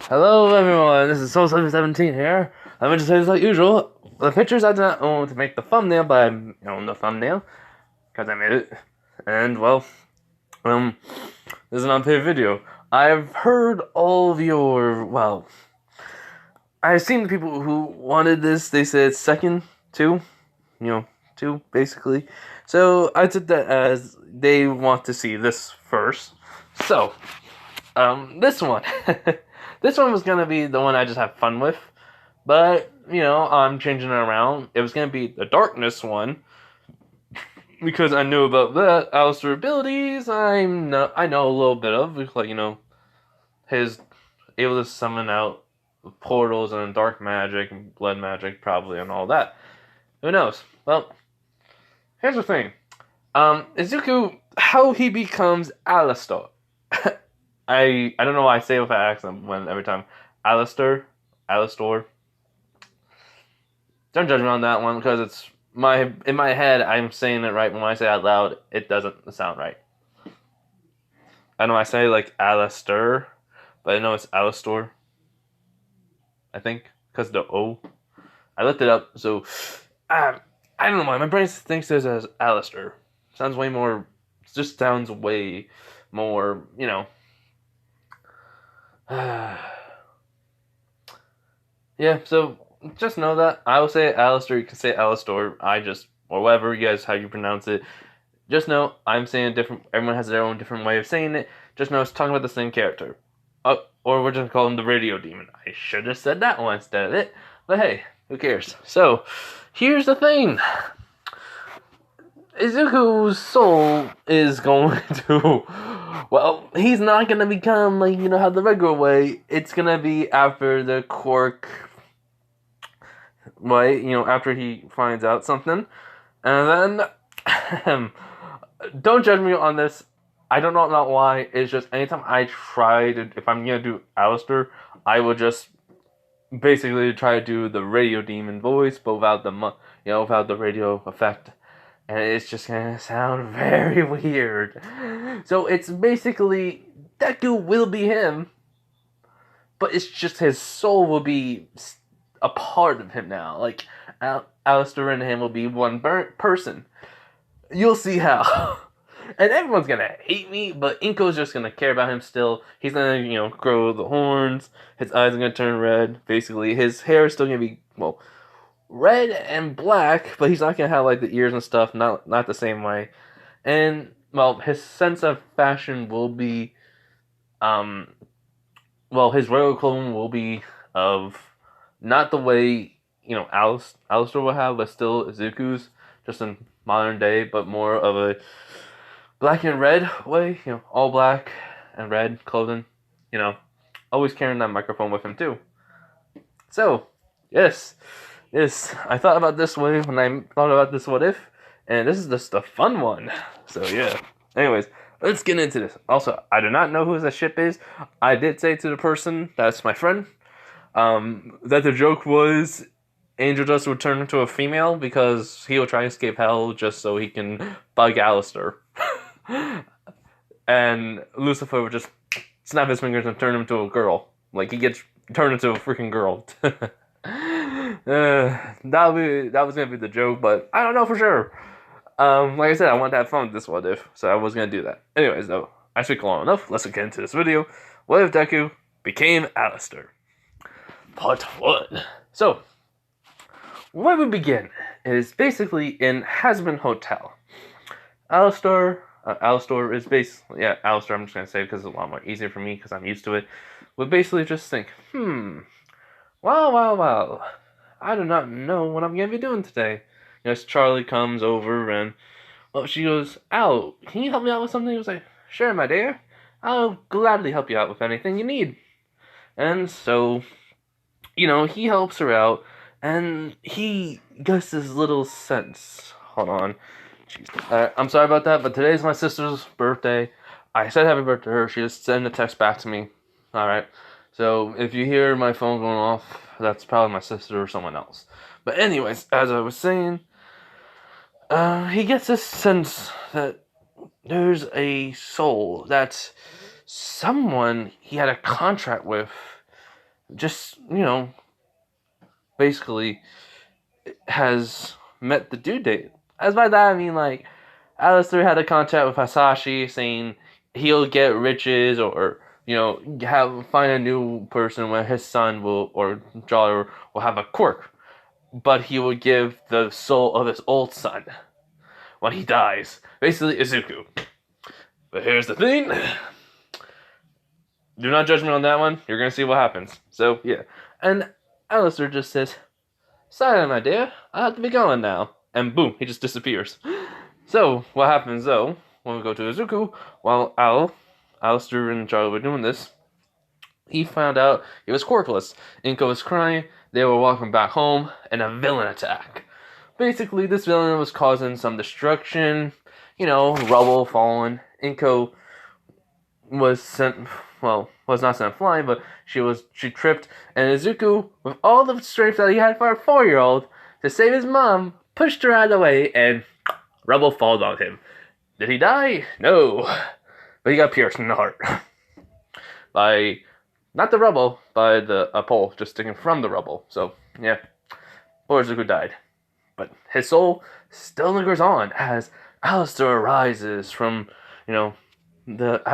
Hello everyone, this is Soul717 here. I'm going to say this like usual. The pictures I did not own to make the thumbnail, but I own the thumbnail because I made it. And well, this is an unpaid video. I've heard all of I've seen the people who wanted this. They said second, two, two basically. So I took that as they want to see this first. So, this one. This one was gonna be the one I just have fun with, but I'm changing it around. It was gonna be the darkness one because I knew about that Alastor abilities. I know a little bit of, like his able to summon out portals and dark magic and blood magic probably and all that. Who knows? Well, here's the thing. Izuku, how he becomes Alastor. I don't know why I say it with an accent when every time Alastor. Don't judge me on that one because it's in my head I'm saying it right, but when I say it out loud it doesn't sound right. I know I say like Alastor, but I know it's Alastor. I think because the O. I looked it up, so I don't know why my brain thinks this as Alastor. Sounds way more. Just sounds way more. Yeah, so just know that. I will say Alastor, you can say Alastor, or whatever how you pronounce it. Just know, I'm saying different, everyone has their own different way of saying it. Just know it's talking about the same character. Or we're just calling him the Radio Demon. I should have said that one instead of it. But hey, who cares? So, here's the thing. Izuku's soul is going to... Well, he's not going to become, how the regular way. It's going to be after the quirk way, after he finds out something. And then... don't judge me on this. I don't know why. It's just anytime I try to... If I'm going to do Alastor, I will just basically try to do the Radio Demon voice, but without the radio effect. And it's just gonna sound very weird. So it's basically Deku will be him, but it's just his soul will be a part of him now. Like Alastor and him will be one person. You'll see how. And everyone's gonna hate me, but Inko's just gonna care about him still. He's gonna grow the horns. His eyes are gonna turn red. Basically, his hair is still gonna be red and black, but he's not gonna have the ears and stuff, not the same way. And his sense of fashion will be his royal clone will be of not the way Alastor will have, but still Izuku's, just in modern day, but more of a black and red way, all black and red clothing, always carrying that microphone with him too. So, yes, I thought about this way when I thought about this what if, and this is just a fun one. So yeah. Anyways, let's get into this. Also, I do not know who the ship is. I did say to the person that's my friend, that the joke was Angel Dust would turn into a female because he will try to escape hell just so he can bug Alastor. And Lucifer would just snap his fingers and turn him into a girl. Like he gets turned into a freaking girl. That was gonna be the joke, but I don't know for sure. Like I said, I wanted to have fun with this what if, so I was gonna do that. Anyways, though, I speak long enough. Let's get into this video. What if Deku became Alastor? Part 1. So, where we begin is basically in Hazbin Hotel. Alastor is basically, Alastor, I'm just gonna say because it's a lot more easier for me because I'm used to it. Would basically just think, Well, I do not know what I'm going to be doing today. As Charlie comes over and, she goes, Al, can you help me out with something? He was like, sure, my dear. I'll gladly help you out with anything you need. And so, he helps her out, and he gets this little sense. Hold on. I'm sorry about that, but today's my sister's birthday. I said happy birthday to her. She just sent a text back to me. Alright. So, if you hear my phone going off, that's probably my sister or someone else. But anyways, as I was saying, he gets this sense that there's a soul that someone he had a contract with just, basically has met the due date. As by that, I mean, like, Alastor had a contract with Hasashi saying he'll get riches or, find a new person where his son will, or daughter will have a quirk. But he will give the soul of his old son when he dies. Basically, Izuku. But here's the thing. Do not judge me on that one. You're gonna see what happens. So, yeah. And Alastor just says, "Sorry, my dear. I have to be going now." And boom, he just disappears. So, what happens though, when we go to Izuku, while Alastor and Charlie were doing this, he found out he was quirkless. Inko was crying, they were walking back home, and a villain attack. Basically, this villain was causing some destruction, rubble falling. Inko was not sent flying, but she tripped, and Izuku, with all the strength that he had for a 4-year-old, to save his mom, pushed her out of the way, and rubble falls on him. Did he die? No. But he got pierced in the heart. By, not the rubble, by a pole just sticking from the rubble. So, yeah. Poor Izuku died. But his soul still lingers on as Alastor arises from, out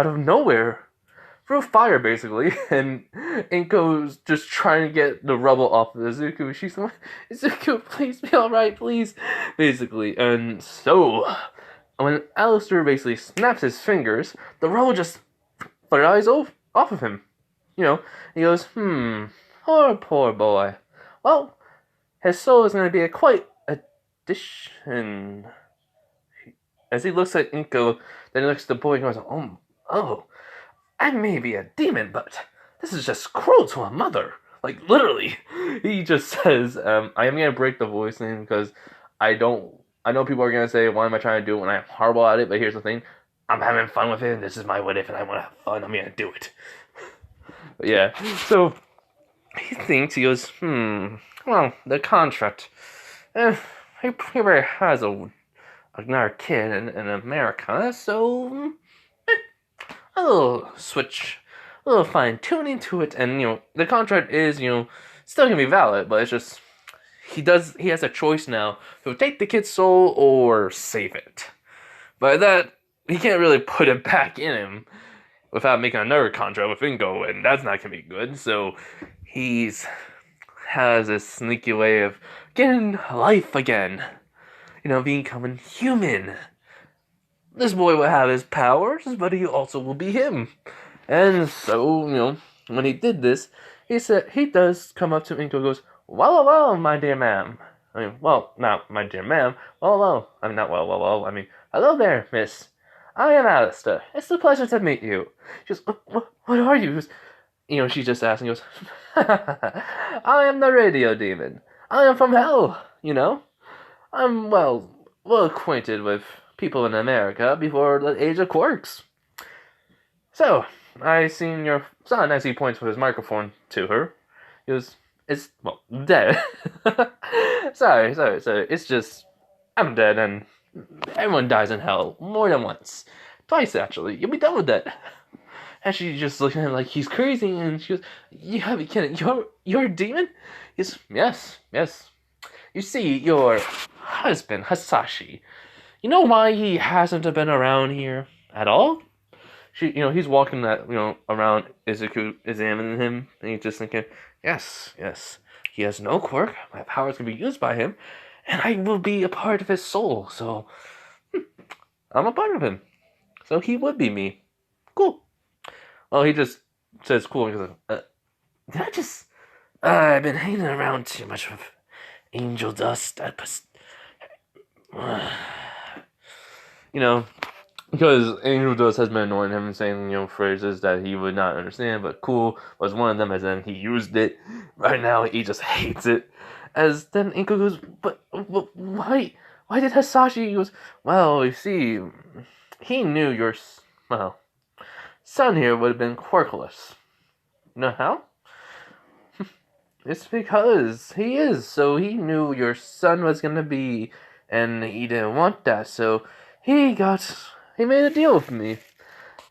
of nowhere. Through fire, basically. And Inko's just trying to get the rubble off of Izuku. She's like, "Izuku, please be alright, please." Basically. And so, when Alastor basically snaps his fingers, the rubble just flies off of him. He goes, poor boy. Well, his soul is going to be quite a addition. As he looks at Inko, then he looks at the boy and goes, oh, I may be a demon, but this is just cruel to a mother. Like, literally. He just says, I am going to break the voice thing because I know people are going to say, why am I trying to do it when I'm horrible at it? But here's the thing. I'm having fun with it, and this is my what if, and I want to have fun. I'm going to do it. But yeah. So, he goes, well, the contract. He already has another kid in America, so a little switch, a little fine tuning to it, and the contract is still gonna be valid, but it's just he has a choice now to take the kid's soul or save it. By that, he can't really put it back in him without making another contract with Ingo, and that's not gonna be good. So he's has this sneaky way of getting life again, becoming human. This boy will have his powers, but he also will be him. And so, when he did this, he does come up to Inko and goes, well, my dear ma'am. Not my dear ma'am. Well. I mean, not well. I mean, hello there, miss. I am Alastor. It's a pleasure to meet you. She goes, what are you? She just asked and goes, I am the radio demon. I am from hell, I'm, well acquainted with people in America before the age of quirks. So, I seen your son as he points with his microphone to her. He goes, dead. Sorry. It's just, I'm dead and everyone dies in hell more than once. Twice, actually. You'll be done with that. And she just looking at him like he's crazy, and she goes, "You have me kidding? You're a demon?" He's, yes. You see, your husband, Hasashi, you know why he hasn't been around here at all? He's walking around Izuku, examining him, and he's just thinking, yes, he has no quirk, my powers can be used by him, and I will be a part of his soul, so, I'm a part of him. So he would be me. Cool. Well, he just says cool because I've been hanging around too much with angel dust. Because angel dust has been annoying him and saying, phrases that he would not understand, but cool was one of them, as then he used it. Right now, he just hates it. As then Inko goes, but why did Hasashi? He goes, well, you see, he knew your, son here would have been quirkless. You know how? It's because he is. So he knew your son was gonna be, and he didn't want that. So he made a deal with me.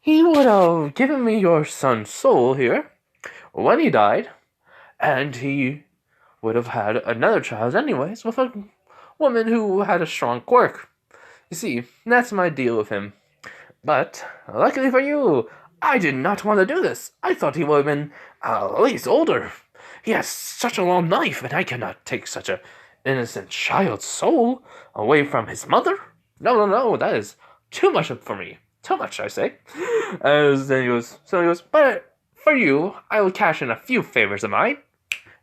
He would have given me your son's soul here when he died, and he would have had another child anyways with a woman who had a strong quirk. You see, that's my deal with him. But, luckily for you, I did not want to do this. I thought he would have been at least older. He has such a long life, and I cannot take such a innocent child's soul away from his mother. No, that is too much for me. Too much, I say. As then he goes, but for you, I will cash in a few favors of mine.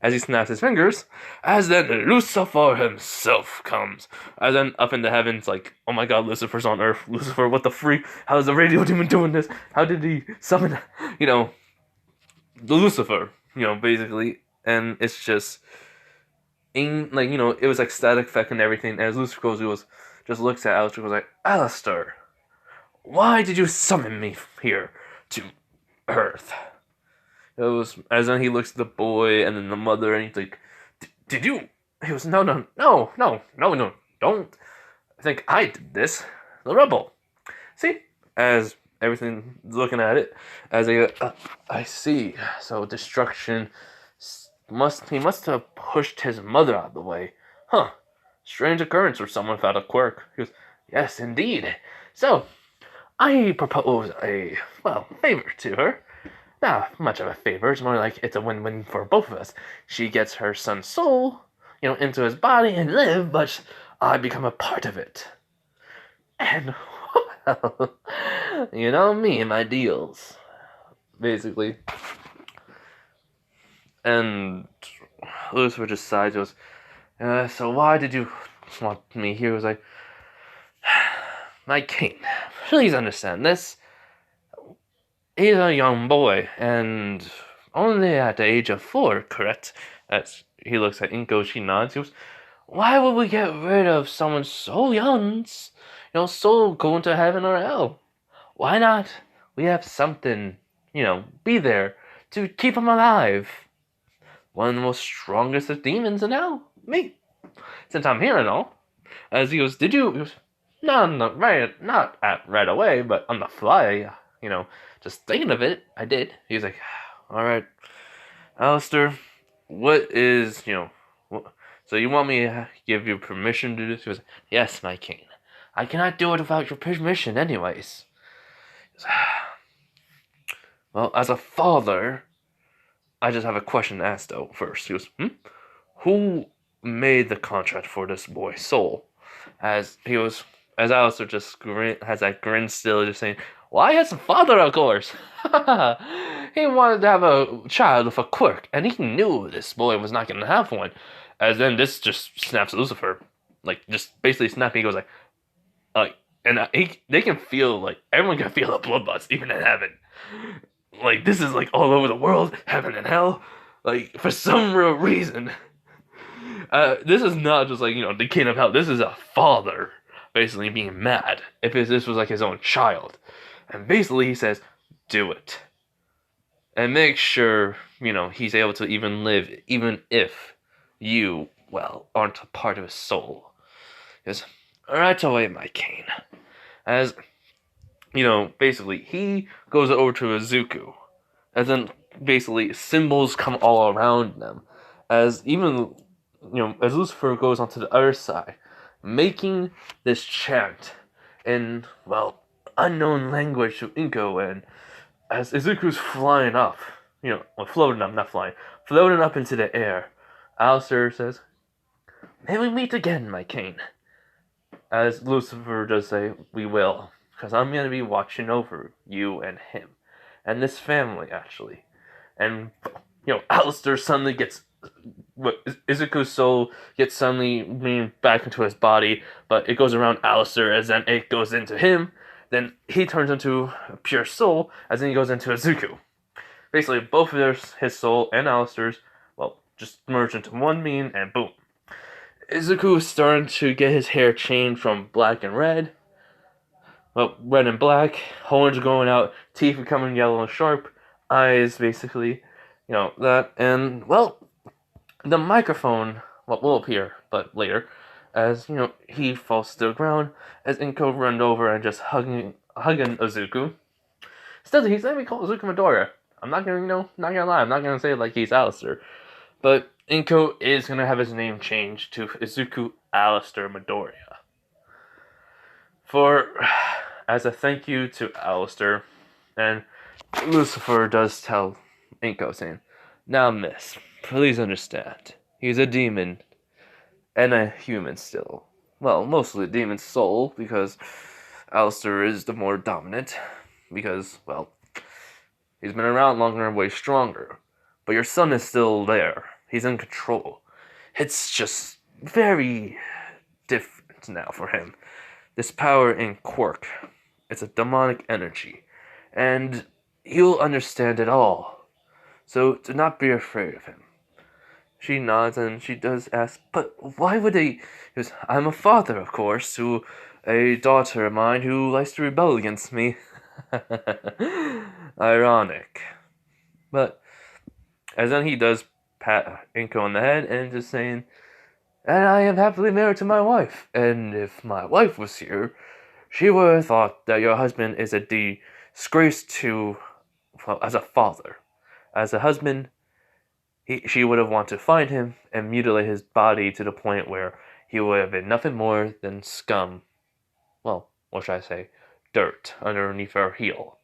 As he snaps his fingers, as then Lucifer himself comes. As then up in the heavens, like, oh my god, Lucifer's on Earth. Lucifer, what the freak? How is the radio demon doing this? How did he summon, the Lucifer, basically. And it's just, it was like static effect and everything. And as Lucifer just looks at Alastor, goes like, Alastor, why did you summon me here to Earth? It was, as then he looks at the boy and then the mother, and he's like, did you? He was, no, don't think I did this. The rebel. See? As everything, looking at it, as I see. So destruction, he must have pushed his mother out of the way. Huh. Strange occurrence for someone without a quirk. He goes, yes, indeed. So, I propose a, favor to her. Not much of a favor. It's more like it's a win-win for both of us. She gets her son's soul, into his body and live, but I become a part of it. And, well, you know me and my deals. Basically. And Lucifer just sighs, goes, so why did you want me here? He was like, my king, please understand this. He's a young boy, and only at the age of 4, correct? As he looks at Inko, she nods. He goes, why would we get rid of someone so young, so going to heaven or hell? Why not? We have something, be there to keep him alive. One of the most strongest of demons in hell, me. Since I'm here and all. As he goes, did you? He goes, no, not right away, but on the fly, just thinking of it, I did. He was like, all right, Alastor, what is, so you want me to give you permission to do this? He was like, yes, my king. I cannot do it without your permission anyways. He was, well, as a father, I just have a question to ask, though, first. He goes, who made the contract for this boy's soul? As Alastor just has that grin still, just saying, well, I had some father, of course. He wanted to have a child with a quirk, and he knew this boy was not going to have one. As then this just snaps Lucifer, like just basically snapping. He goes and they can feel, like, everyone can feel the bloodlust even in heaven. Like, this is like all over the world, heaven and hell. Like, for some real reason, this is not just like the king of hell. This is a father basically being mad if this was like his own child. And basically he says, do it. And make sure, he's able to even live, even if you, aren't a part of his soul. He goes, right away, my king. As, basically, he goes over to Izuku. And then, basically, symbols come all around them. As even, as Lucifer goes onto the other side, making this chant in, unknown language to Inko, and as Izuku's flying up, floating up into the air, Alastor says, may we meet again, my king. As Lucifer does say, we will, because I'm going to be watching over you and him, and this family, actually. And, Alastor suddenly gets, Izuku's soul gets suddenly being back into his body, but it goes around Alastor, as then it goes into him. Then he turns into a pure soul, as then he goes into Izuku. Basically, both of his soul and Alastor's, just merge into one being, and boom. Izuku is starting to get his hair changed from black and red. Red and black, horns going out, teeth becoming yellow and sharp, eyes basically, that. And, the microphone, will appear, but later. As, he falls to the ground, as Inko runs over and just hugging Izuku. Still, he's letting me call Izuku Midoriya. I'm not gonna lie, I'm not gonna say like he's Alastor. But Inko is going to have his name changed to Izuku Alastor Midoriya. For, as a thank you to Alastor, and Lucifer does tell Inko, saying, "Now, miss, please understand. He's a demon and a human still. Well, mostly a demon soul, because Alastor is the more dominant, because, well, he's been around longer and way stronger. But your son is still there. He's in control. It's just very different now for him. This power in Quirk, it's a demonic energy, and he'll understand it all. So do not be afraid of him." She nods and she does ask, "But why would they?" He goes, "I'm a father, of course, to a daughter of mine who likes to rebel against me." Ironic. But as then he does pat Inko on the head and just saying, "And I am happily married to my wife. And if my wife was here, she would have thought that your husband is a disgrace to, well, as a father. As a husband, she would have wanted to find him and mutilate his body to the point where he would have been nothing more than scum. Well, what should I say? Dirt underneath her heel."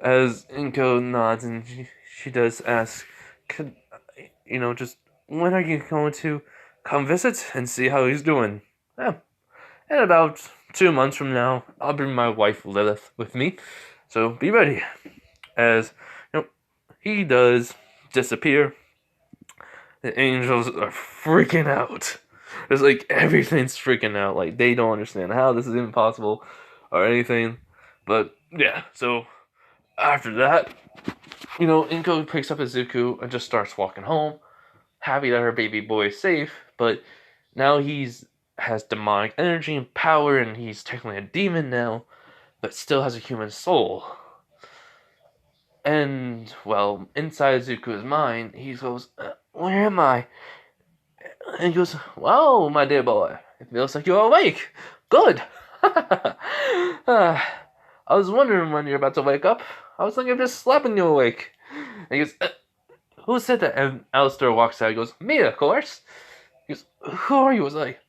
As Inko nods and she does ask, just when are you going to come visit and see how he's doing? Yeah, in about 2 months from now, I'll bring my wife Lilith with me, so be ready. As he does disappear, the angels are freaking out. It's like everything's freaking out. Like they don't understand how this is even possible or anything. But yeah, so after that, Inko picks up Izuku and just starts walking home, happy that her baby boy is safe. But now has demonic energy and power, and he's technically a demon now, but still has a human soul. And, well, inside Zuko's mind, he goes, "Where am I?" And he goes, "Well, my dear boy, it feels like you're awake. Good." I was wondering when you're about to wake up. I was thinking of just slapping you awake. And he goes, "Who said that?" And Alistair walks out. He goes, "Me, of course." He goes, "Who are you?" I was like,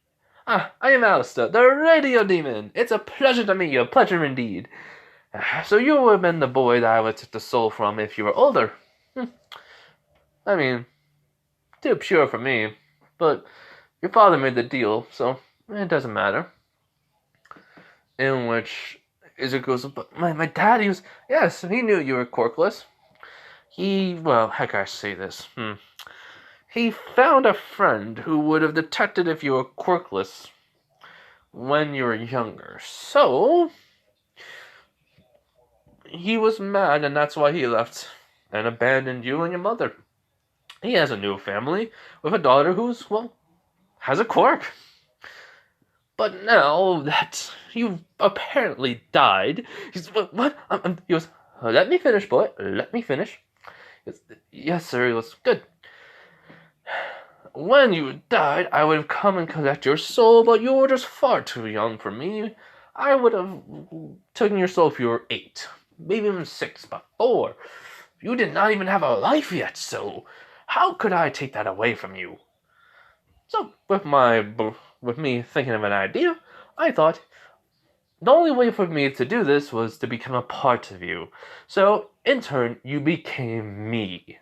"I am Alistair, the radio demon. It's a pleasure to meet you, a pleasure indeed. So you would have been the boy that I would take the soul from if you were older. I mean, too pure for me, but your father made the deal, so it doesn't matter." In which Izuku goes, "But my dad, he was, yes, he knew you were quirkless. How can I say this? He found a friend who would have detected if you were quirkless when you were younger. So he was mad, and that's why he left and abandoned you and your mother. He has a new family with a daughter who's, well, has a quirk. But now that you apparently died," he's, "What?" He goes, "Let me finish, boy. Let me finish." He goes, "Yes, sir." He goes, "Good. When you died, I would have come and collect your soul, but you were just far too young for me. I would have taken your soul if you were 8, maybe even 6, but 4. You did not even have a life yet, so how could I take that away from you?" So, with me thinking of an idea, I thought the only way for me to do this was to become a part of you. So, in turn, you became me.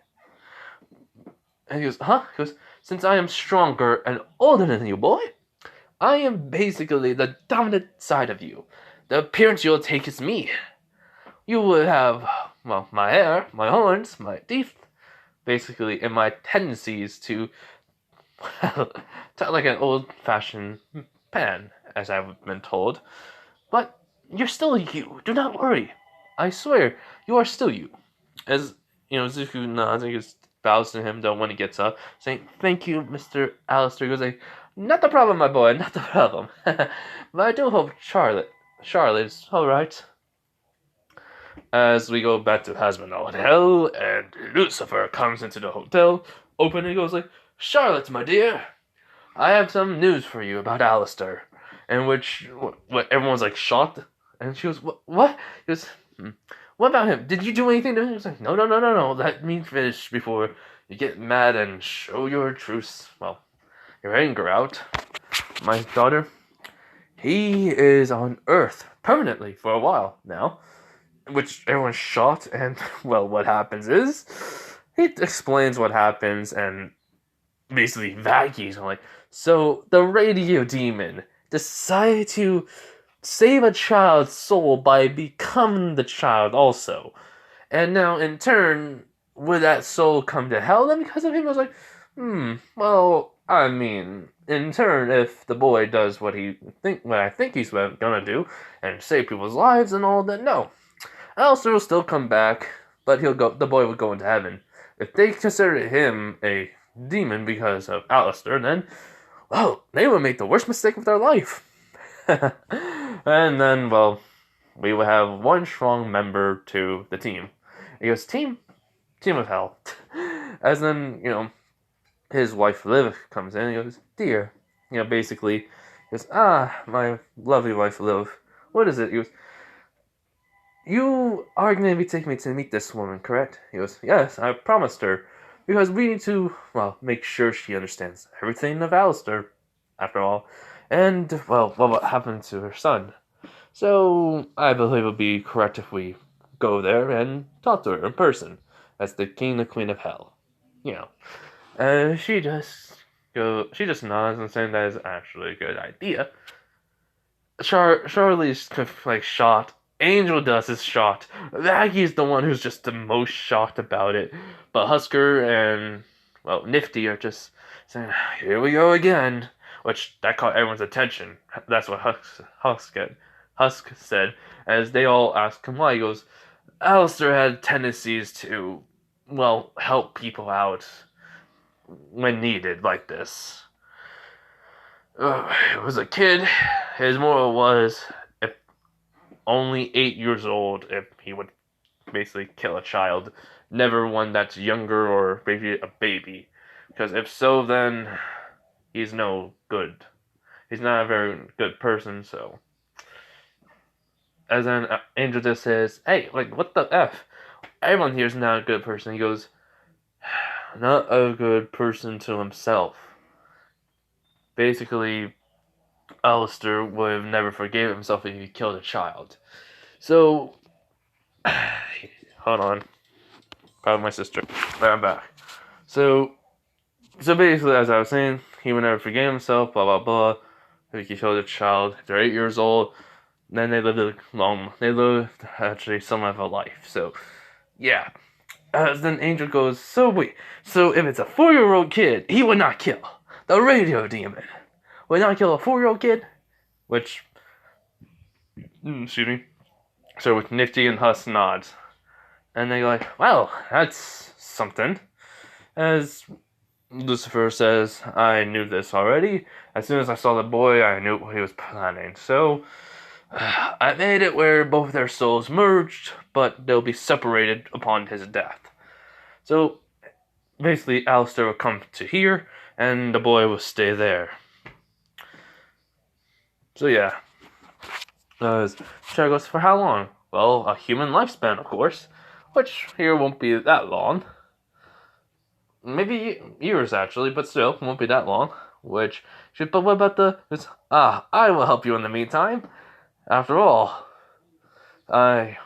And he goes, "Huh?" He goes, "Since I am stronger and older than you, boy, I am basically the dominant side of you. The appearance you'll take is me. You will have, well, my hair, my horns, my teeth, basically, and my tendencies to like an old-fashioned pan, as I've been told. But you're still you. Do not worry. I swear, you are still you." As, Zuko nods and just bows to him, though, when he gets up, saying, "Thank you, Mr. Alistair." He goes like, "Not the problem, my boy, not the problem." But I do hope Charlotte is alright. As we go back to Hasbin Hotel, and Lucifer comes into the hotel, open, and goes like, "Charlotte, my dear, I have some news for you about Alistair." In which, everyone's like shocked, and she goes, "What?" He goes, "What about him? Did you do anything to him?" He was like, No. Let me finish before, you get mad and show your your anger out. My daughter, he is on Earth permanently for a while now, which everyone's shocked. And well, what happens is he explains what happens and basically vacuums. I'm like, so the radio demon decided to save a child's soul by becoming the child also. And now, in turn, would that soul come to hell then because of him? I was like, well, I mean, in turn, if the boy does what I think he's gonna do, and save people's lives and all that, no. Alistair will still come back, but the boy would go into heaven. If they consider him a demon because of Alastor, then, well, they would make the worst mistake of their life. And then, well, we would have one strong member to the team. He goes, team of hell. As then, his wife Liv comes in and he goes, dear. Basically, he goes, my lovely wife Liv. What is it? He goes, you are going to be taking me to meet this woman, correct? He goes, yes, I promised her. Because we need to, make sure she understands everything of Alastor, after all. And, what happened to her son. So, I believe it would be correct if we go there and talk to her in person. As the king and queen of hell. And she just nods and saying that is actually a good idea. Charlie's shocked. Angel Dust is shocked. Maggie's the one who's just the most shocked about it. But Husker and Nifty are just saying, "Here we go again," which that caught everyone's attention. That's what Husk said, as they all asked him why. He goes, "Alistair had tendencies to, help people out when needed like this. It was a kid. His moral was, if only 8 years old, if he would basically kill a child, never one that's younger or maybe a baby. Because if so, then he's no good. He's not a very good person, so." As then Angel just says, "Hey, what the F? Everyone here's not a good person." He goes, "Not a good person to himself." Basically, Alistair would have never forgave himself if he killed a child. So, hold on. Probably my sister. Right, I'm back. So basically, as I was saying, he would never forgive himself, blah, blah, blah. If he killed a child, they're 8 years old, then they lived actually some of a life. So, yeah. Then Angel goes, so wait, so if it's a 4-year-old kid, he would not kill. The radio demon would not kill a 4-year-old kid? Which, excuse me. So with Nifty and Huss nods. And they're like, well, that's something. As Lucifer says, I knew this already. As soon as I saw the boy, I knew what he was planning. So, I made it where both their souls merged, but they'll be separated upon his death. So, basically, Alistair will come to here, and the boy will stay there. So, yeah. Chad goes, for how long? Well, a human lifespan, of course. Which here won't be that long. Maybe years, actually, but still, won't be that long. But what about I will help you in the meantime. After all, I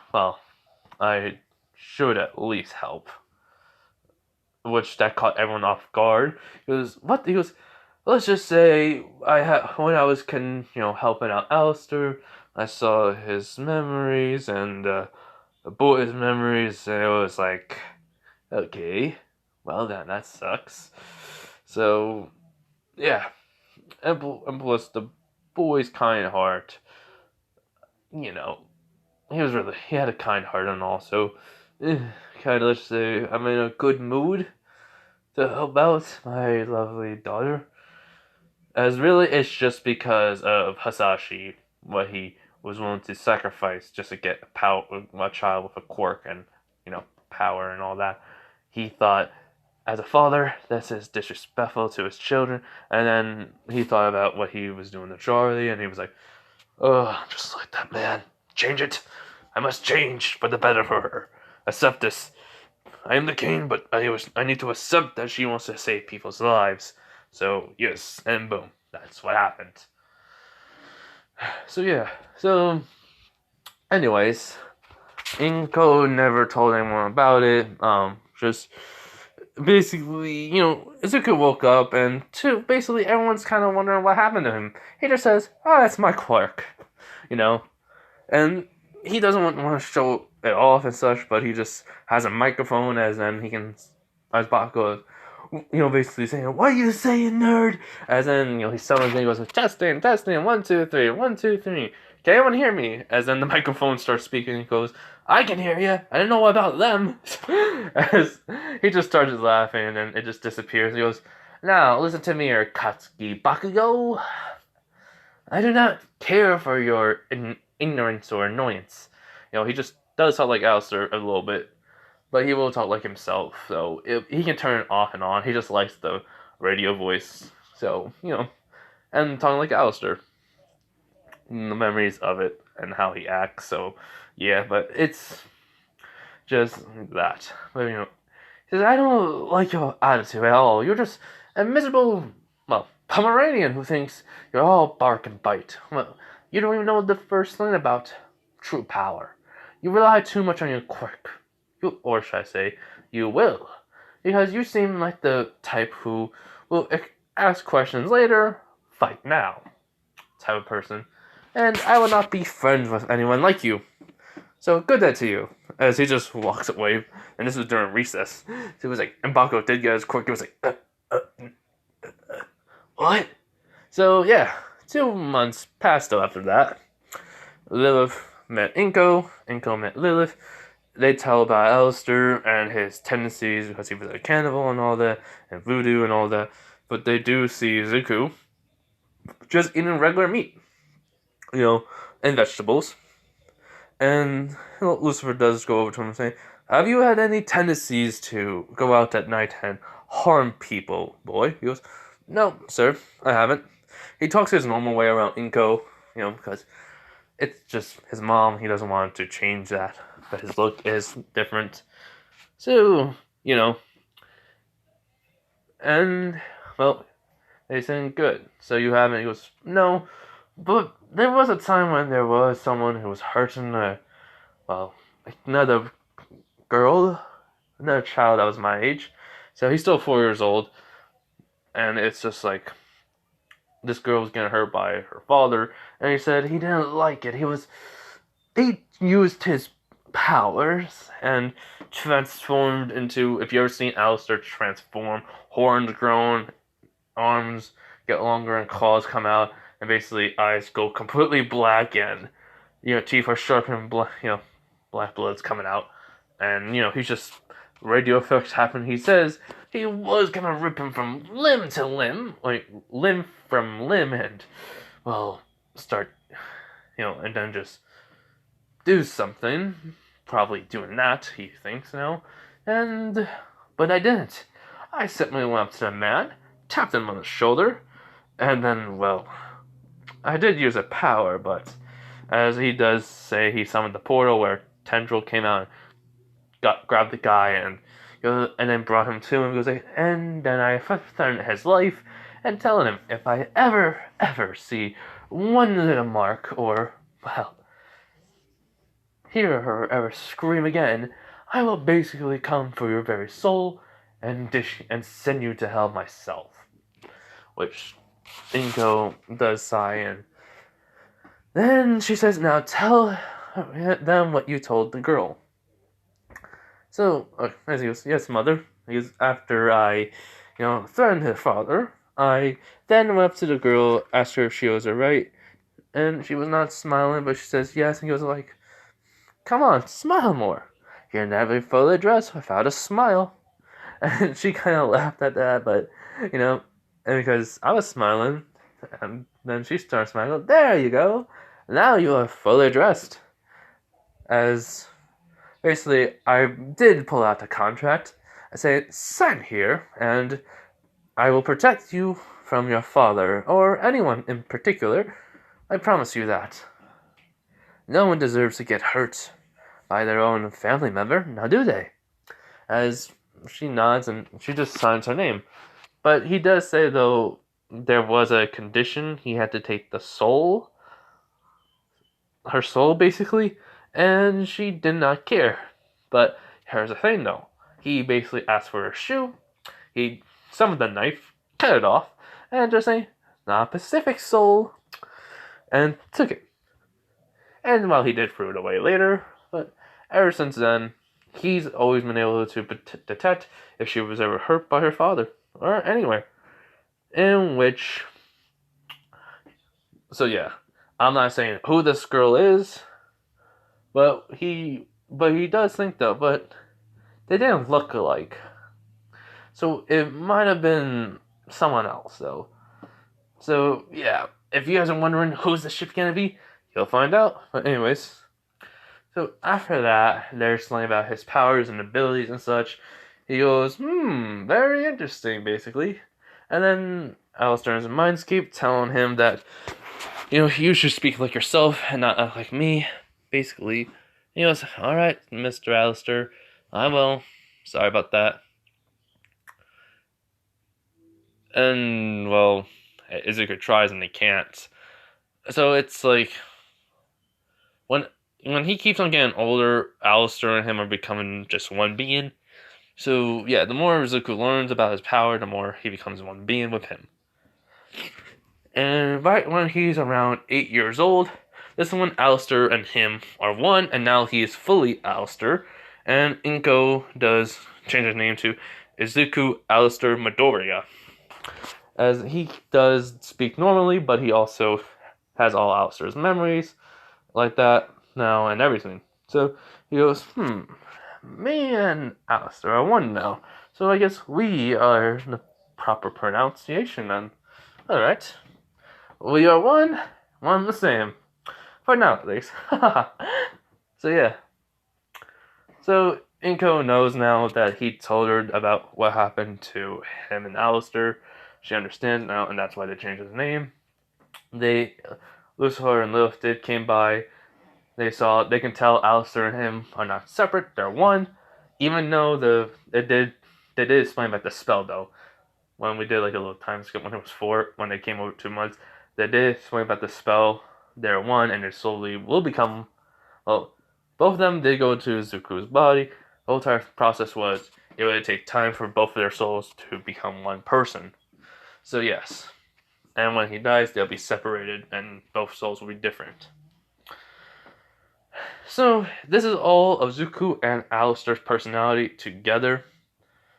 should at least help. Which that caught everyone off guard. He goes, what? He goes, let's just say when I was helping out Alistair, I saw his memories and the boy's memories, and it was like, okay, well then that sucks. So yeah, and plus the boy's kind heart, he had a kind heart, and also kind of, let's say, I'm in a good mood to help out my lovely daughter. As really, it's just because of Hasashi, what he was willing to sacrifice just to get a child with a quirk and, power and all that. He thought, as a father, this is disrespectful to his children. And then he thought about what he was doing to Charlie, and he was like, oh, just like that man. Change it. I must change for the better for her. Accept this. I am the king, but I need to accept that she wants to save people's lives. So yes, and boom, that's what happened. So yeah, so anyways, Inko never told anyone about it. Just basically, Izuku woke up and basically everyone's kind of wondering what happened to him. He just says, "Oh, that's my quirk," and he doesn't want to show it off and such, but he just has a microphone as then he can, as Bakugo, basically saying, "What are you saying, nerd?" As then, he summons and he goes, "Testing, testing, 1, 2, 3, 1, 2, 3. Can anyone hear me?" As then the microphone starts speaking, he goes, "I can hear you. I don't know about them." As he just starts laughing and then it just disappears. He goes, "Now listen to me, Katsuki Bakugo. I do not care for your ignorance or annoyance." He just does talk like Alastor a little bit, but he will talk like himself. So he can turn it off and on. He just likes the radio voice. So and talking like Alastor, the memories of it and how he acts. So yeah, but it's just that. But he says, "I don't like your attitude at all. You're just a miserable, Pomeranian who thinks you're all bark and bite. Well, you don't even know the first thing about true power. You rely too much on your quirk. Or should I say, you will. Because you seem like the type who will ask questions later, fight now type of person. And I will not be friends with anyone like you. So good day to you." As he just walks away, and this was during recess. So he was like, and Bakugo did get his quirk. He was like, what? So yeah, 2 months passed after that. Lilith met Inko. Inko met Lilith. They tell about Alastor and his tendencies because he was a cannibal and all that, and voodoo and all that. But they do see Zuko just eating regular meat, and vegetables. And Lucifer does go over to him and say, "Have you had any tendencies to go out at night and harm people, boy?" He goes, "No, sir, I haven't." He talks his normal way around Inko, because it's just his mom. He doesn't want to change that, but his look is different. So, and, well, they say, "Good. So you haven't?" He goes, "No, but there was a time when there was someone who was hurting another girl, another child that was my age." So he's still 4 years old, and it's just like this girl was getting hurt by her father, and he said he didn't like it. He used his powers and transformed into, if you ever seen Alastor transform, horns grown, arms get longer and claws come out, and basically eyes go completely black and teeth are sharp and black blood's coming out, and he's just radio effects happen. He says he was gonna rip him from limb to limb, like limb from limb, and start and then just do something. Probably doing that, he thinks now, but I didn't. I simply went up to the man, tapped him on the shoulder, and then I did use a power, but as he does say, he summoned the portal where Tendril came out and grabbed the guy and then brought him to him. He goes, and then I threatened his life and telling him if I ever see one little mark or hear her ever scream again, I will basically come for your very soul and send you to hell myself. Which Inko does sigh, and then she says, "Now tell them what you told the girl." So, as he goes, "Yes, mother." He goes, "After I, threatened her father, I then went up to the girl, asked her if she was alright, and she was not smiling, but she says yes, and he goes "Come on, smile more. You're never fully dressed without a smile." And she kind of laughed at that, but, and because I was smiling, and then she starts smiling. "There you go. Now you are fully dressed." As basically, I did pull out the contract. I say, "Sign here, and I will protect you from your father, or anyone in particular. I promise you that. No one deserves to get hurt by their own family member, now do they?" as she nods and she just signs her name. But he does say, though, there was a condition. He had to take the soul, her soul basically, and she did not care. But here's the thing, though. He basically asked for a shoe. He summoned the knife, cut it off, and just say, "Not Pacific soul," and took it. And well, he did throw it away later, but ever since then, he's always been able to detect if she was ever hurt by her father, or anywhere. In which, so yeah, I'm not saying who this girl is, but he does think though, but they didn't look alike. So it might have been someone else though. So yeah, if you guys are wondering who's the ship gonna be, you'll find out. But anyways, so after that, they're explaining about his powers and abilities and such. He goes, very interesting, basically. And then Alastor and Mindscape telling him that, you should speak like yourself and not act like me, basically. He goes, "Alright, Mr. Alastor, I will. Sorry about that." And, well, Izuku tries and he can't. So it's like, when he keeps on getting older, Alastor and him are becoming just one being. So, yeah, the more Izuku learns about his power, the more he becomes one being with him. And right when he's around 8 years old, this is when Alastor and him are one, and now he is fully Alastor. And Inko does change his name to Izuku Alastor Midoriya, as he does speak normally, but he also has all Alastor's memories, like that now and everything. So he goes, me and Alastor are one now. So I guess we are the proper pronunciation then. Alright. We are one the same. For now, at least. So yeah. So Inko knows now that he told her about what happened to him and Alastor. She understands now, and that's why they changed his name. Lucifer and Lilith came by. They can tell Alastor and him are not separate, they're one. Even though they did explain about the spell though. When we did like a little time skip when it was 4, when they came over 2 months, they did explain about the spell. They're one, and they slowly will become. Well, both of them did go to Zuku's body. The whole entire process was it would take time for both of their souls to become one person. So yes, and when he dies, they'll be separated, and both souls will be different. So this is all of Zuko and Alastor's personality together.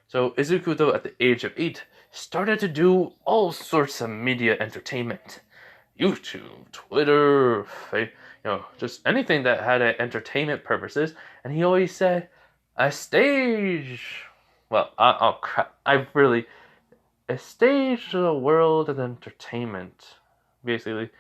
So Izuku, though, at the age of 8, started to do all sorts of media entertainment. YouTube, Twitter, just anything that had entertainment purposes. And he always said, a stage. Well, a stage is a world of entertainment. Basically,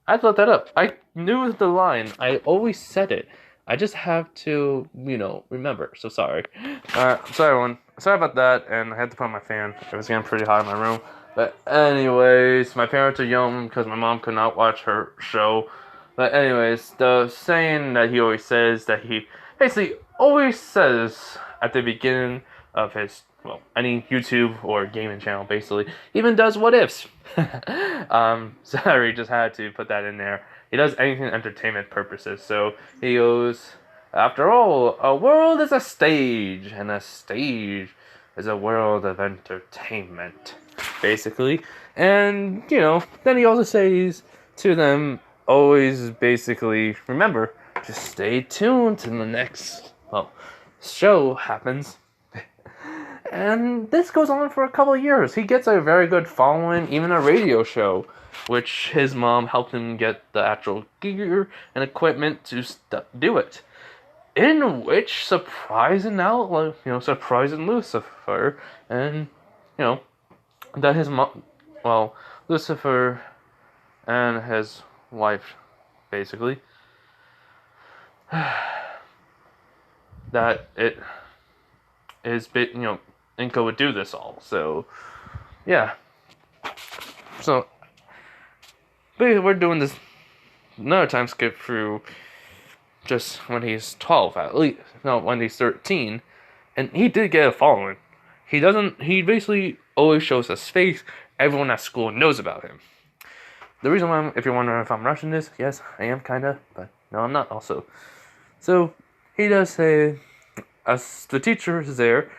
I looked that up. I knew the line. I always said it. I just have to, remember. So sorry. Sorry, everyone. Sorry about that, and I had to put on my fan. It was getting pretty hot in my room. But anyways, my parents are young because my mom could not watch her show. But anyways, the saying that he always says, that he basically always says at the beginning of his, any YouTube or gaming channel, basically, even does what ifs. Sorry, just had to put that in there. He does anything entertainment purposes. So he goes, after all, a world is a stage, and a stage is a world of entertainment, basically. And, then he also says to them, always basically, remember, just stay tuned till the next, show happens. And this goes on for a couple of years. He gets a very good following, even a radio show, which his mom helped him get the actual gear and equipment to do it. In which, surprising Lucifer, and, that his mom, Lucifer and his wife, basically, that it is, Inko would do this all. So, yeah. So, we're doing this another time skip through just when he's 12, at least. No, when he's 13. And he did get a following. He basically always shows his face. Everyone at school knows about him. The reason why, if you're wondering if I'm rushing this, yes, I am kinda, but no, I'm not also. So, he does say, as the teacher is there,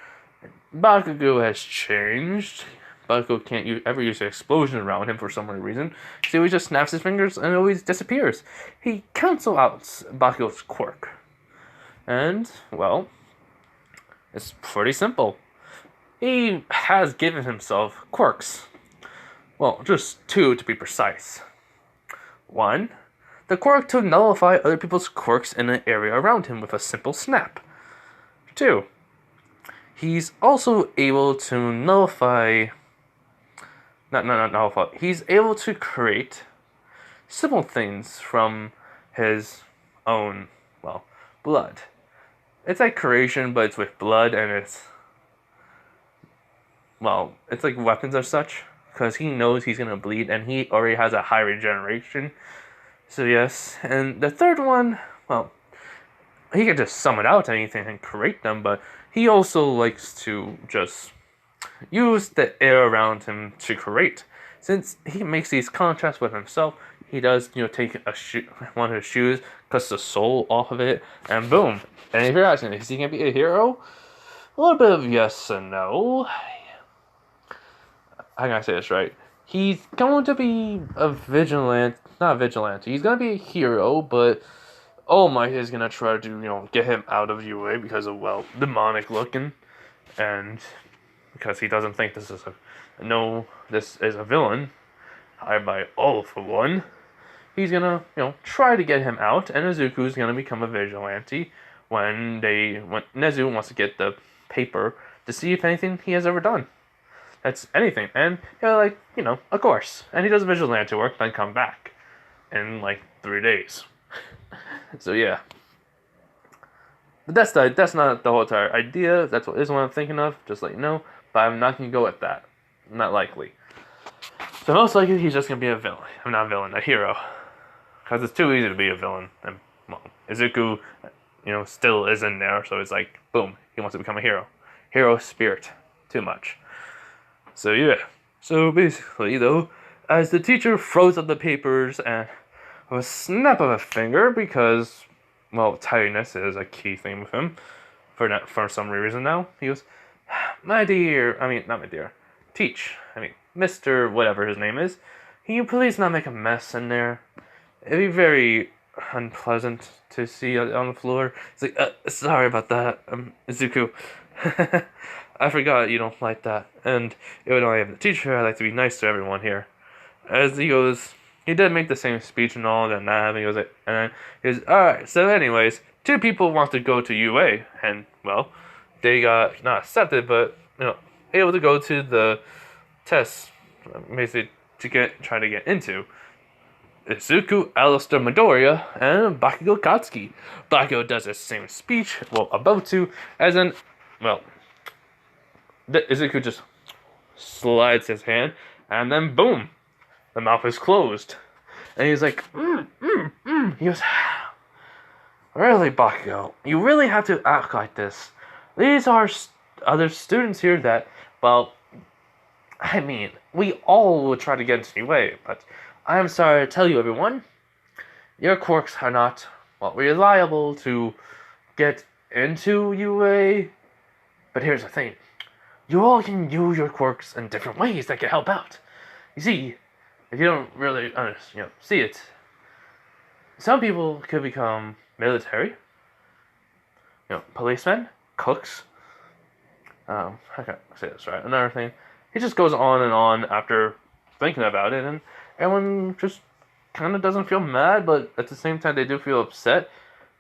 Bakugo has changed. Bakugo can't ever use an explosion around him for some reason, so he just snaps his fingers and it always disappears. He cancels out Bakugo's quirk. And, well, it's pretty simple. He has given himself quirks. Well, just 2 to be precise. 1, the quirk to nullify other people's quirks in an area around him with a simple snap. 2, he's also able to nullify... Not nullify. He's able to create simple things from his own, well, blood. It's like creation, but it's with blood, and it's... Well, it's like weapons or such, because he knows he's gonna bleed, and he already has a high regeneration. So yes, and the third one, well, he can just summon out anything and create them, but he also likes to just use the air around him to create. Since he makes these contrasts with himself, he does, take one of his shoes, cuts the sole off of it, and boom. And if you're asking, is he gonna be a hero? A little bit of yes and no. How can I say this right? He's going to be a vigilante, not a vigilante. He's gonna be a hero, but All Might is gonna try to, get him out of UA because of, well, demonic looking, and because he doesn't think this is a villain, hired by all for one. He's gonna, try to get him out, and Izuku's gonna become a vigilante when Nezu wants to get the paper to see if anything he has ever done. That's anything, and of course. And he does vigilante work, then come back in 3 days. So yeah. But that's not the whole entire idea. That's what I'm thinking of. Just let you know. But I'm not gonna go with that. Not likely. So most likely he's just gonna be a villain. I'm not a villain, a hero. Because it's too easy to be a villain. And well, Izuku, still is in there. So it's like, boom, he wants to become a hero. Hero spirit. Too much. So yeah. So basically though, as the teacher froze up the papers and with a snap of a finger, because, well, tidiness is a key thing with him, for some reason now, he goes, not my dear, Mr. whatever his name is, can you please not make a mess in there? It'd be very unpleasant to see on the floor. It's like, sorry about that, Izuku. I forgot you don't like that, and even though I am the teacher, I like to be nice to everyone here. As he goes, he did make the same speech and all, and that, and then he goes, alright, so anyways, 2 people want to go to UA, and, well, they got, not accepted, but, able to go to the test, basically, try to get into. Izuku, Alastor Midoriya, and Bakugo Katsuki. Bakugo does the same speech, well, about to, as in, well, Izuku just slides his hand, and then boom, the mouth is closed. And he's like, He goes, really, Bakugo, you really have to act like this. These are other students here that, well, we all would try to get into UA, but I'm sorry to tell you, everyone, your quirks are not, well, reliable to get into UA. But here's the thing. You all can use your quirks in different ways that can help out. You see, if you don't really see it, some people could become military, policemen, cooks. How can I say this right? Another thing, he just goes on and on after thinking about it, and everyone just kind of doesn't feel mad, but at the same time they do feel upset.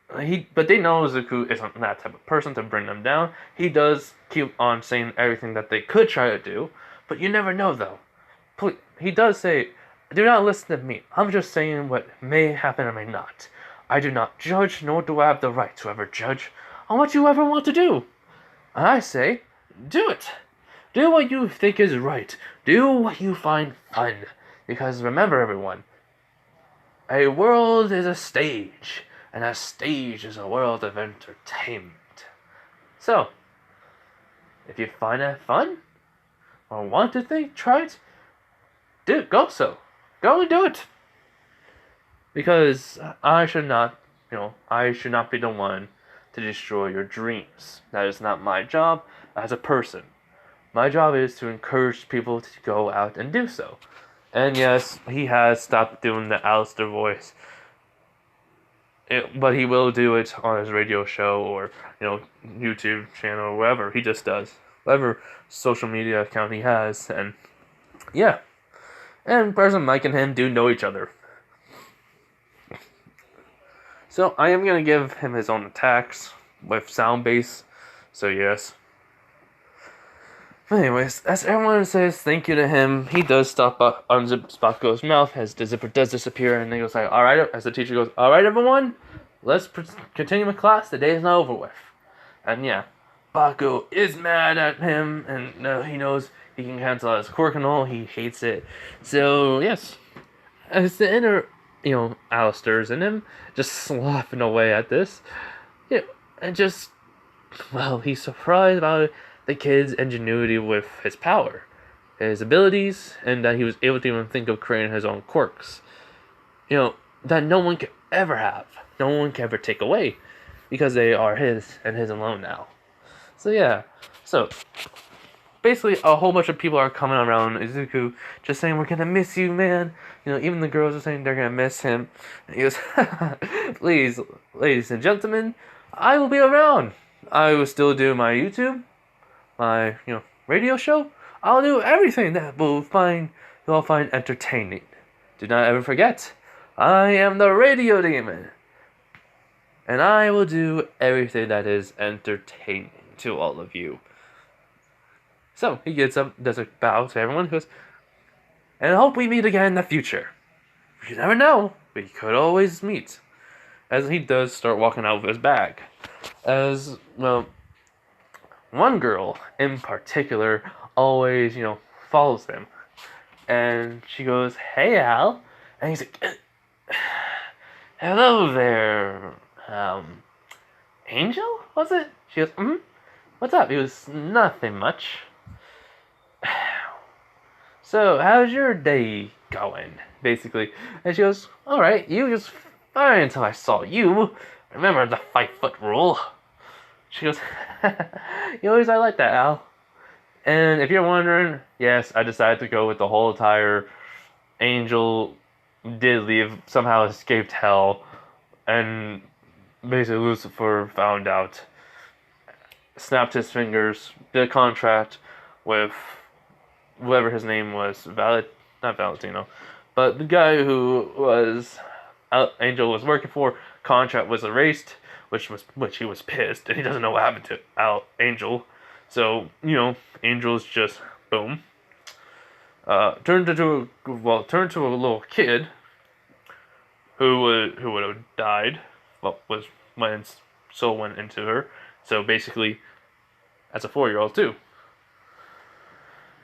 But they know Izuku isn't that type of person to bring them down. He does keep on saying everything that they could try to do, but you never know though. He does say, do not listen to me. I'm just saying what may happen or may not. I do not judge, nor do I have the right to ever judge on what you ever want to do. I say, do it. Do what you think is right. Do what you find fun. Because remember, everyone, a world is a stage, and a stage is a world of entertainment. So, If you find that fun or want to try it, go and do it. Because I should not be the one to destroy your dreams. That is not my job as a person. My job is to encourage people to go out and do so. And yes, he has stopped doing the Alastor voice. But he will do it on his radio show or, YouTube channel or wherever. He just does. Whatever social media account he has. And yeah. And President Mike and him do know each other. So I am going to give him his own attacks with sound bass. So yes. But anyways, as everyone says thank you to him, he does stop up, unzips Bakugo's mouth, as the zipper does disappear, and he goes like, alright, as the teacher goes, alright everyone, let's continue with class, the day is not over with. And yeah, Bakugo is mad at him, and he knows he can cancel out his quirk and all, he hates it. So yes, as the inner, Alastors in him, just slopping away at this, and just, he's surprised about it. The kid's ingenuity with his power, his abilities, and that he was able to even think of creating his own quirks. That no one could ever have. No one can ever take away. Because they are his and his alone now. So yeah. So, basically a whole bunch of people are coming around Izuku just saying, we're gonna miss you, man. Even the girls are saying they're gonna miss him. And he goes, please, ladies and gentlemen, I will be around. I will still do my YouTube, my radio show. I'll do everything that you'll all find entertaining. Do not ever forget, I am the radio demon, and I will do everything that is entertaining to all of you. So he gets up, does a bow to everyone, goes, and I hope we meet again in the future. You never know, we could always meet. As he does start walking out with his bag. As one girl in particular always, follows him. And she goes, hey, Al. And he's like, hello there, Angel, was it? She goes, what's up? He goes, nothing much. So, how's your day going, basically? And she goes, alright, you just fine until I saw you. Remember the 5-foot rule. She goes, you always I like that, Al. And if you're wondering, yes, I decided to go with the whole entire Angel did leave, somehow escaped hell, and basically Lucifer found out, snapped his fingers, did a contract with whoever his name was, not Valentino, but the guy who was Angel was working for. Contract was erased, which he was pissed, and he doesn't know what happened to Angel. So Angel's just boom. Turned to a little kid who would have died. When his soul went into her. So basically, as a 4-year-old too.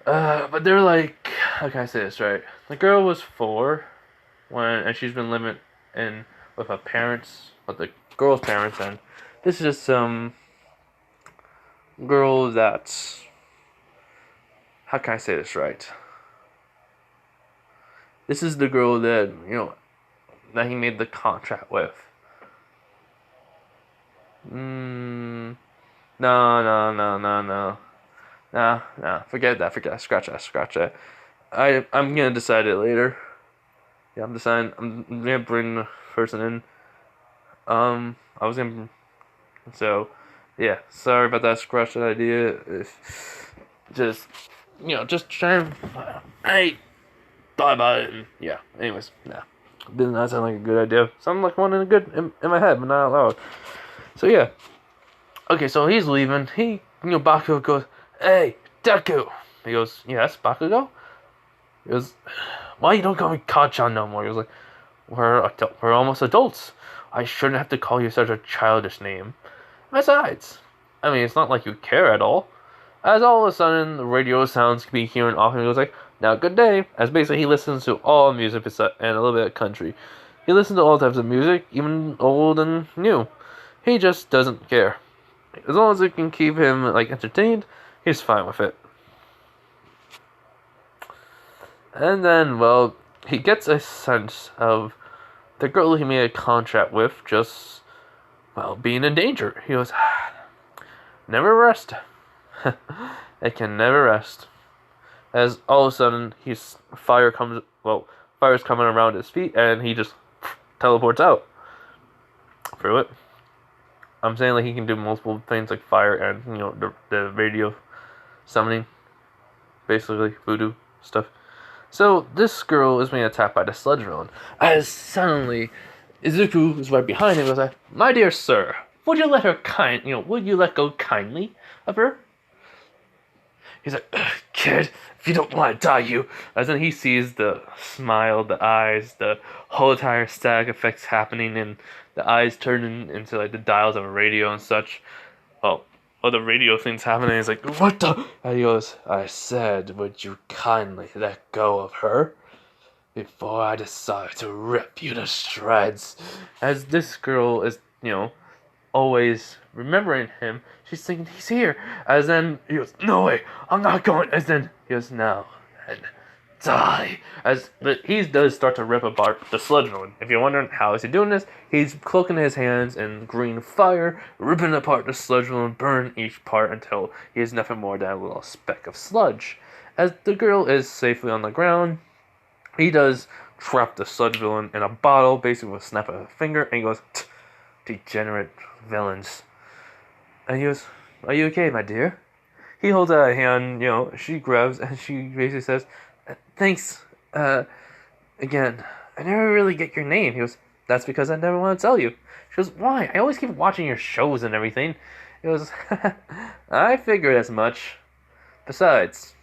But they're like, how can I say this right? The girl was 4 and she's been living with her parents, with the girl's parents, and this is just some girl that's, how can I say this right? This is the girl that, that he made the contract with. No. Nah, forget that, scratch that. I'm gonna decide it later. Yeah, I'm gonna bring the person in. So, yeah, sorry about that, scratch that idea. Just trying, I thought about it, and yeah, anyways, nah. Did not sound like a good idea. Sounded like one in my head, but not out loud. So yeah. Okay, so he's leaving. Bakugo goes, hey, Deku. He goes, yes, Bakugo? He goes, why you don't call me Kachan no more? He goes like, we're almost adults. I shouldn't have to call you such a childish name. Besides, it's not like you care at all. As all of a sudden, the radio sounds can be hearing off, and he goes like, now good day. As basically he listens to all music and a little bit of country. He listens to all types of music, even old and new. He just doesn't care. As long as it can keep him entertained, He's fine with it. And then, well, he gets a sense of the girl he made a contract with just, well, being in danger. He goes, never rest. It can never rest. As all of a sudden, fire's coming around his feet, and he just teleports out through it. I'm saying like he can do multiple things like fire and the radio summoning, basically voodoo stuff. So this girl is being attacked by the sludge villain, as suddenly Izuku is right behind him and goes like, "My dear sir, would you let go kindly of her?" He's like, "Kid, if you don't want to die, you..." As then he sees the smile, the eyes, the whole entire static effects happening, and the eyes turning into like the dials of a radio and such. Oh, the radio thing's happening. He's like, "What the?" And he goes, "I said, would you kindly let go of her before I decide to rip you to shreds?" As this girl is, always remembering him, she's thinking he's here. As then he goes, "No way, I'm not going." As then he goes, "Now and die." As he does start to rip apart the sludge villain. If you're wondering how is he doing this, he's cloaking his hands in green fire, ripping apart the sludge villain, burning each part until he is nothing more than a little speck of sludge. As the girl is safely on the ground, he does trap the sludge villain in a bottle, basically with a snap of a finger, and he goes, "Degenerate villains." And he goes, "Are you okay, my dear?" He holds out a hand, she grabs, and she basically says, "Thanks, again. I never really get your name." He goes, "That's because I never want to tell you." She goes, "Why? I always keep watching your shows and everything." He goes, "I figured as much. Besides,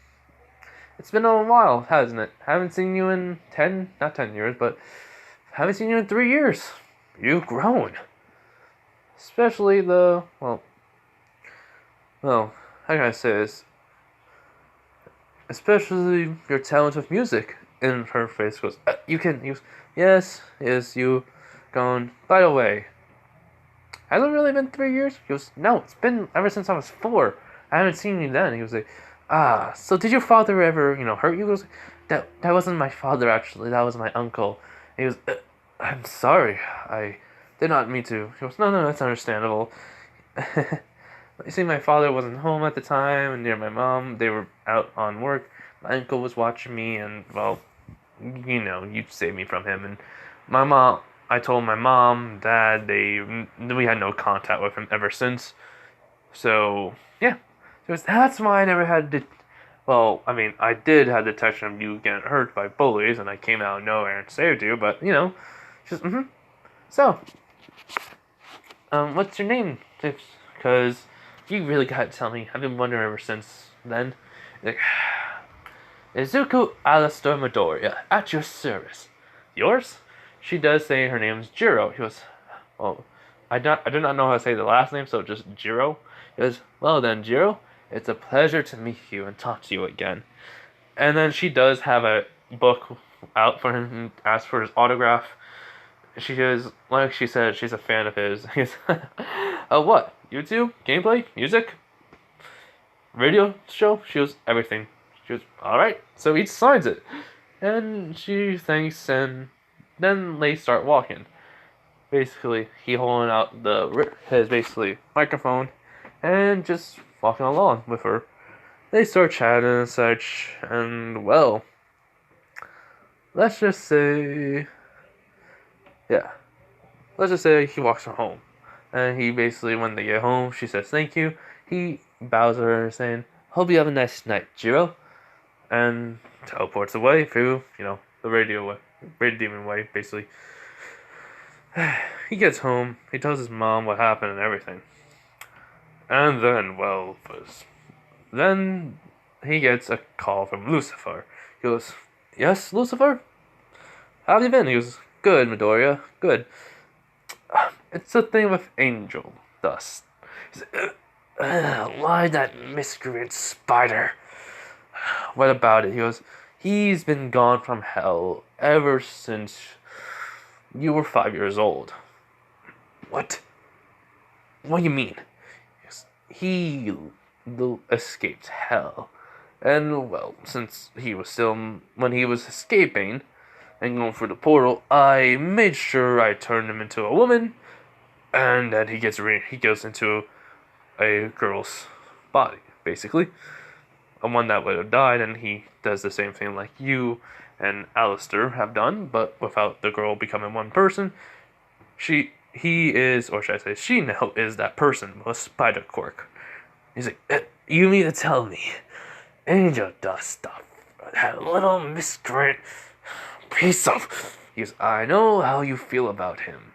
it's been a while, hasn't it? Haven't seen you in not 10 years, but haven't seen you in 3 years. You've grown. Especially well, how can I say this? Especially your talent with music." And her face goes, "You can..." He goes, yes, you gone. "By the way, hasn't really been 3 years?" He goes, "No, it's been ever since I was 4. I haven't seen you then." He goes like, so did your father ever, hurt you?" He goes, that wasn't my father, actually. That was my uncle." And he goes, "I'm sorry. I did not mean to." He goes, No, that's understandable. You see, my father wasn't home at the time, and near my mom, they were out on work. My uncle was watching me, and, well, you saved me from him." And I told my mom, dad, we had no contact with him ever since. So, yeah. That's why I never had to... Well, I mean, I did have detection of you getting hurt by bullies, and I came out of nowhere and saved you, but, just, So, what's your name? Because you really gotta tell me. I've been wondering ever since then. Like, "Izuku Alastor-Midoriya, at your service." "Yours?" She does say her name's Jiro. He goes, "Well, I do not know how to say the last name, so just Jiro." He goes, "Well then, Jiro, it's a pleasure to meet you and talk to you again." And then she does have a book out for him and asks for his autograph. She goes, like she said, she's a fan of his. He goes, "What? YouTube? Gameplay? Music? Radio show?" She goes, "Everything." She goes, "Alright." So he signs it. And she thanks, and then they start walking. Basically, he holding out his basically microphone and just walking along with her. They start chatting and such, and well, let's just say he walks her home. And he basically, when they get home, she says thank you. He bows at her saying, "Hope you have a nice night, Jiro." And teleports away through, the radio demon way, basically. He gets home, he tells his mom what happened and everything. And then, well, then he gets a call from Lucifer. He goes, "Yes, Lucifer? How have you been?" He goes, "Good, Midoriya, good. It's a thing with angel dust." He says, "Why that miscreant spider?" "What about it?" He goes, "He's been gone from hell ever since you were 5 years old." "What? What do you mean?" He escaped hell. And, well, since he was still, when he was escaping and going through the portal, I made sure I turned him into a woman, and then he goes into a girl's body, basically. A one that would have died, and he does the same thing like you and Alistair have done, but without the girl becoming one person. He is, or should I say, she now is that person with spider quirk. He's like, you mean to tell me Angel does stuff? That little miscreant piece of. He goes, I know how you feel about him.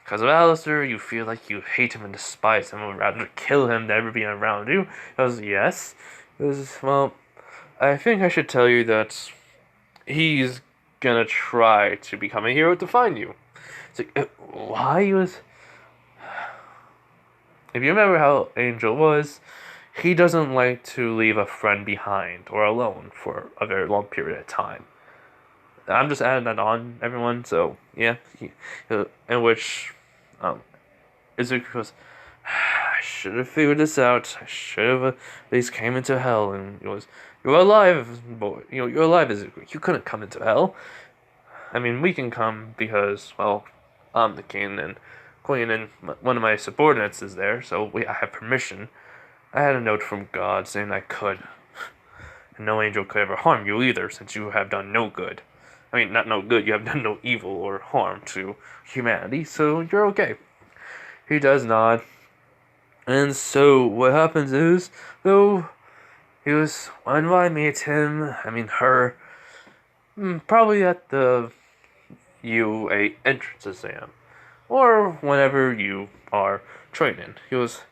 Because of Alistair, you feel like you hate him and despise him and would rather kill him than ever be around you. I was, yes. It was, well, I think I should tell you that he's gonna try to become a hero to find you. It's like, why he was. If you remember how Angel was, he doesn't like to leave a friend behind or alone for a very long period of time. I'm just adding that on, everyone, so, yeah. In which, Izuku goes, I should have figured this out. I should have at least came into hell. And he goes, you're alive, boy. You're alive, Izuku. You couldn't come into hell. I mean, we can come because, well, I'm the king and queen, and one of my subordinates is there, so I have permission. I had a note from God saying I could. And no angel could ever harm you either, since you have done no good. I mean, not no good, you have done no evil or harm to humanity, so you're okay. He does nod. And so, what happens is, though, he was, when I meet him, her, probably at the UA entrance exam, or whenever you are training. He was,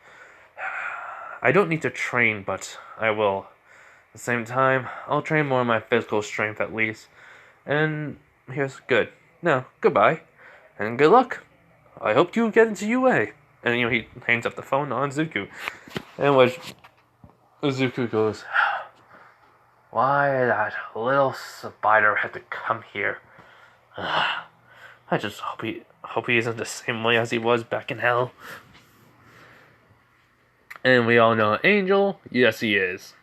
I don't need to train, but I will. At the same time, I'll train more of my physical strength at least. And he was, good. No, goodbye. And good luck. I hope you get into UA. And, he hangs up the phone on Zuko. And which Zuko goes, why that little spider had to come here? I just hope he isn't the same way as he was back in hell. And we all know Angel, yes he is.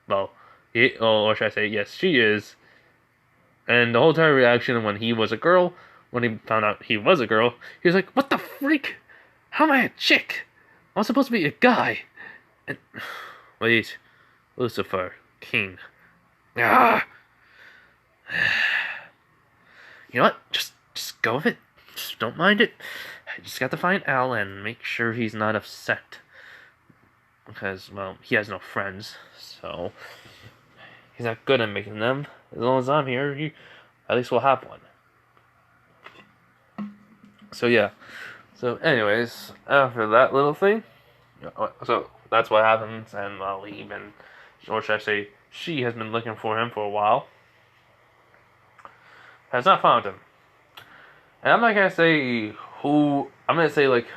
Well, or should I say, yes she is. And the whole entire reaction when he was a girl, when he found out he was a girl, he was like, what the freak? How am I a chick? I'm supposed to be a guy. And wait, Lucifer, king. Ah. You know what? Just go with it. Just don't mind it. I just got to find Al and make sure he's not upset. Because, well, he has no friends, so he's not good at making them. As long as I'm here, at least we'll have one. So, yeah. So, anyways, after that little thing, so that's what happens, and he been, or should I say, she has been looking for him for a while. Has not found him. And I'm not gonna say who, I'm gonna say, like,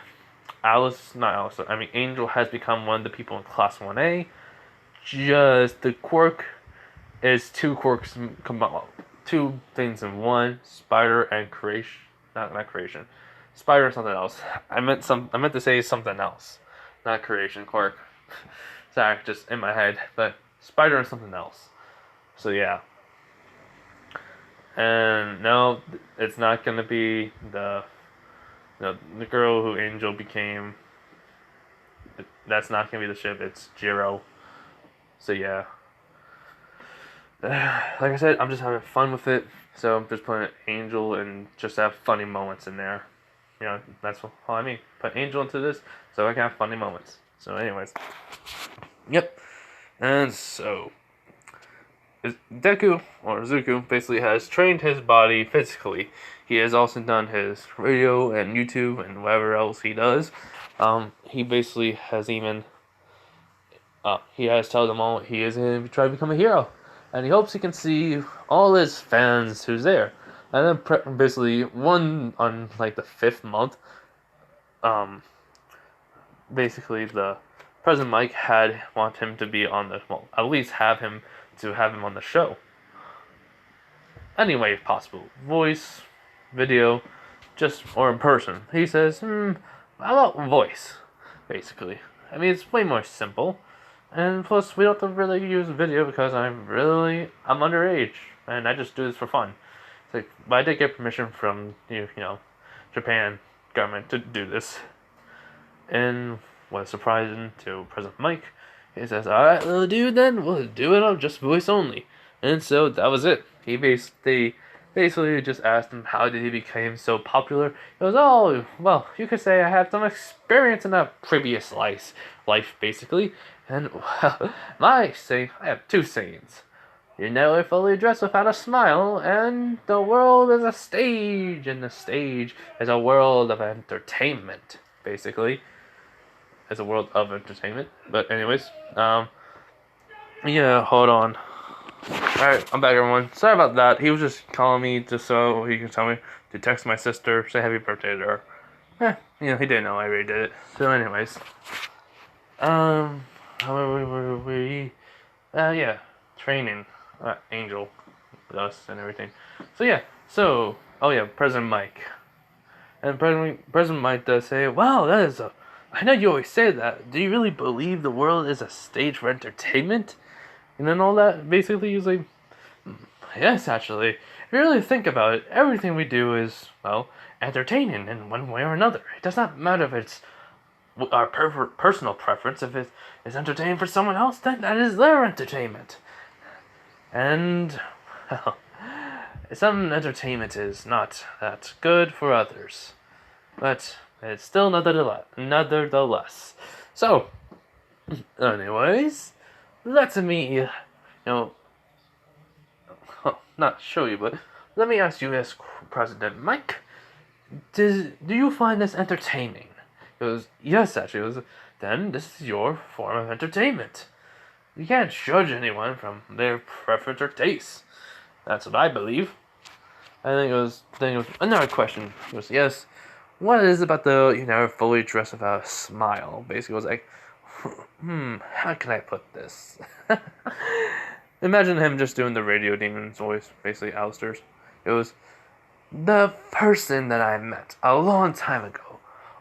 Angel has become one of the people in Class 1A. Just the quirk is two quirks combined, two things in one: spider and creation. Not creation. Spider and something else. I meant to say something else, not creation quirk. Sorry, just in my head. But spider and something else. So yeah. And no, it's not gonna be the girl who Angel became. That's not gonna be the ship. It's Jiro. So yeah. Like I said, I'm just having fun with it. So I'm just putting Angel and just have funny moments in there. That's all I mean. Put Angel into this so I can have funny moments. So anyways. Yep. And so Deku, or Zuko, basically has trained his body physically. He has also done his radio and YouTube and whatever else he does. He basically has even he has told them all he is going to try to become a hero, and he hopes he can see all his fans who's there. And then basically on like the 5th month, basically the President Mike had want him to be on the, well, at least have him on the show. Any way possible, voice, video, or in person. He says, how about voice? Basically, it's way more simple. And plus, we don't have to really use video because I'm underage, and I just do this for fun. It's like, but I did get permission from Japan government to do this. And what's surprising to President Mike, he says, "Alright, little dude, then we'll do it on just voice only." And so that was it. He basically just asked him how did he become so popular. He goes, "Oh, well, you could say I had some experience in a previous life, basically." And well, I have two sayings. You're never fully dressed without a smile, and the world is a stage, and the stage is a world of entertainment, basically. It's a world of entertainment. But anyways, yeah, hold on. Alright, I'm back, everyone. Sorry about that. He was just calling me just so he can tell me to text my sister, say happy birthday to her. He didn't know I already did it. So anyways. How we? Yeah, training. Angel, with us and everything. So yeah, President Mike. And President Mike does say, "Wow, that is a... I know you always say that. Do you really believe the world is a stage for entertainment?" And then all that, basically, he's like, "Yes, actually. If you really think about it, everything we do is, well, entertaining in one way or another. It does not matter if it's our personal preference. If it is entertaining for someone else, then that is their entertainment. And, well, some entertainment is not that good for others. But it's still nonetheless. So, anyways, let me, not show you, but let me ask you this, President Mike. Do you find this entertaining?" He goes, "Yes, actually." He goes, "Then this is your form of entertainment. You can't judge anyone from their preference or taste. That's what I believe." And then he goes, "Another question." He goes, "Yes, what is it about the fully dressed without a smile?" Basically, it was like, how can I put this? Imagine him just doing the radio demon's voice, basically Alastor's. It was, "The person that I met a long time ago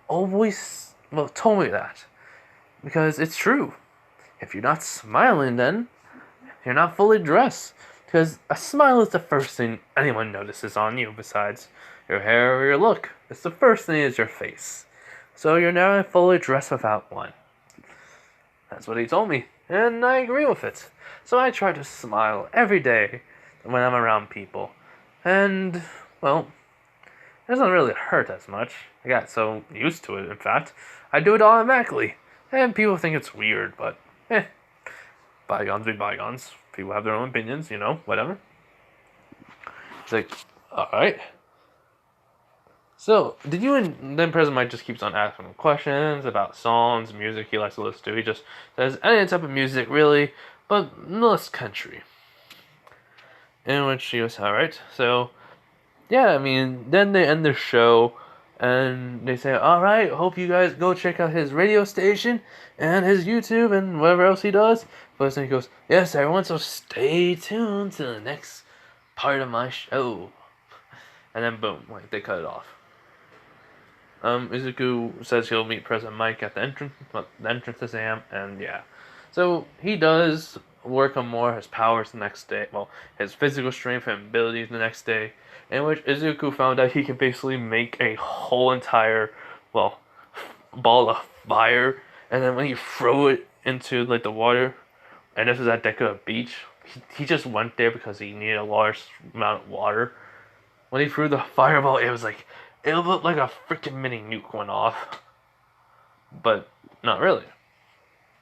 always, told me that. Because it's true. If you're not smiling, then you're not fully dressed. Because a smile is the first thing anyone notices on you besides your hair or your look. It's the first thing is your face. So you're never fully dressed without one." That's what he told me, and I agree with it. So I try to smile every day when I'm around people. And, well, it doesn't really hurt as much. I got so used to it, in fact. I do it automatically. And people think it's weird, but, bygones be bygones. People have their own opinions, whatever. It's like, alright. So, then President Mike just keeps on asking him questions about songs, music he likes to listen to. He just says, any type of music, really, but less country. In which he goes, alright. So, yeah, then they end the show, and they say, alright, hope you guys go check out his radio station, and his YouTube, and whatever else he does. But then he goes, yes, everyone, so stay tuned to the next part of my show. And then boom, they cut it off. Izuku says he'll meet President Mike at the entrance exam, and yeah. So he does work on more his powers the next day, his physical strength and abilities the next day, in which Izuku found out he can basically make a whole entire, ball of fire, and then when you throw it into, the water, and this is at Deku Beach, he just went there because he needed a large amount of water. When he threw the fireball, it looked like a freaking mini nuke went off. But, not really.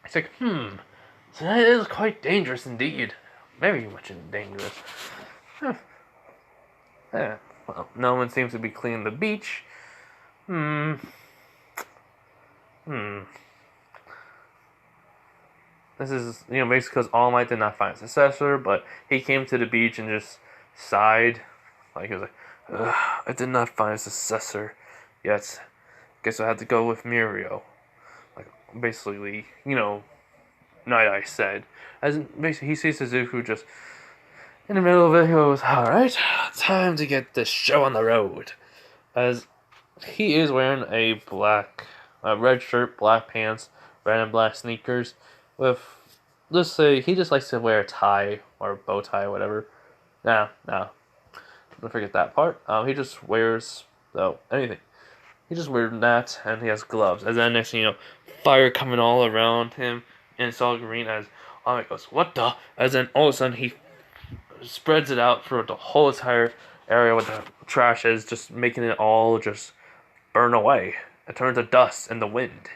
It's like, so that is quite dangerous indeed. Very much dangerous. Yeah, well, no one seems to be cleaning the beach. This is, basically because All Might did not find a successor, but he came to the beach and just sighed. He was like, ugh, I did not find a successor yet. Guess I have to go with Mirio. Basically, Night Eye said. As basically, he sees Suzuku just in the middle of it. He goes, alright, time to get this show on the road. As he is wearing a red shirt, black pants, red and black sneakers, with let's say he just likes to wear a tie or a bow tie or whatever. Nah, don't forget that part. He just wears anything. He just wears that, and he has gloves. And then next thing you know, fire coming all around him, and it's all green. As oh, goes, what the? As then all of a sudden he spreads it out for the whole entire area where the trash is, just making it all just burn away. It turns to dust in the wind.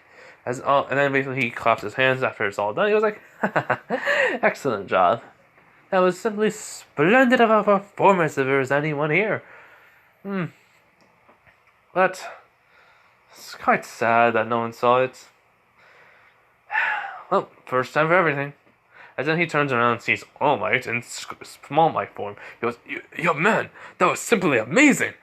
And then basically he claps his hands after it's all done. He was like, "Excellent job. That was simply splendid of a performance if there's anyone here." But it's quite sad that no one saw it. Well, first time for everything. And then he turns around and sees All Might in small Might form. He goes, Yo, man, that was simply amazing.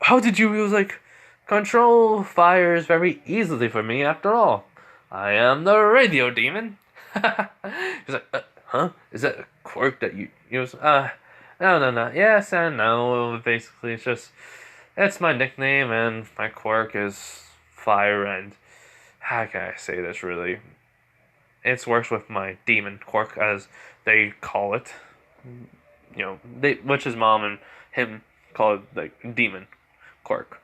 How did you, he was like, control fires very easily for me after all. I am the radio demon. He's like, huh? Is that a quirk that you use? No. Yes and no. Basically, it's my nickname, and my quirk is fire, and how can I say this really? It works with my demon quirk, as they call it. Which his mom and him call it like demon quirk.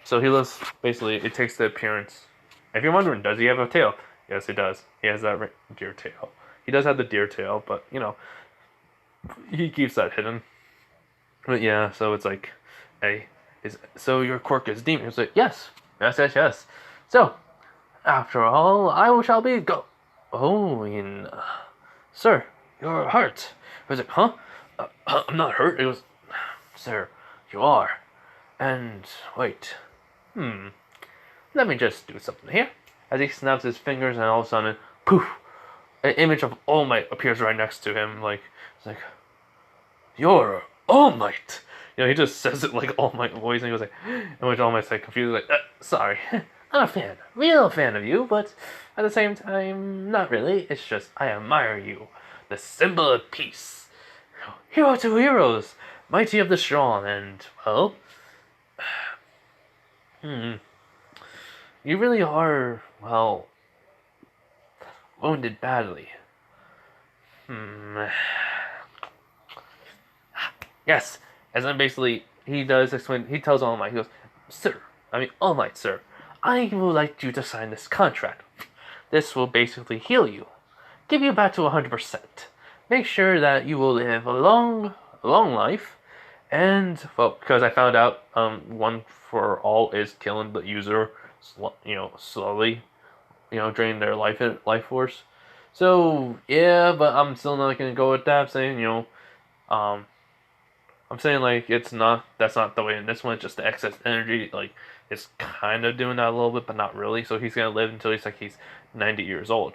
So he lives, basically, it takes the appearance. If you're wondering, does he have a tail? Yes, he does. He has that deer tail. He does have the deer tail, but, he keeps that hidden. But yeah, so it's like, so your quirk is demon? He's like, yes. So, after all, I shall be sir, you're hurt. He was like, huh? I'm not hurt. It was, sir, you are. And, wait. Let me just do something here. As he snaps his fingers, and all of a sudden, poof, an image of All Might appears right next to him. It's like, you're All Might. He just says it like All Might voice, and he goes like, in which All Might's like confused, like, sorry, I'm a real fan of you, but at the same time, not really. It's just I admire you, the symbol of peace, hero to heroes, mighty of the strong, and well, you really are, well, wounded badly. Yes, and then basically he does explain. He tells All Might, he goes, All Might, sir, I would like you to sign this contract. This will basically heal you, give you back to 100%. Make sure that you will live a long life, and well, because I found out, one for all is killing the user, slowly, draining their life force. So yeah, but I'm still not gonna go with that. I'm saying like that's not the way in this one. It's just the excess energy. Like it's kind of doing that a little bit, but not really. So he's gonna live until he's 90 years old.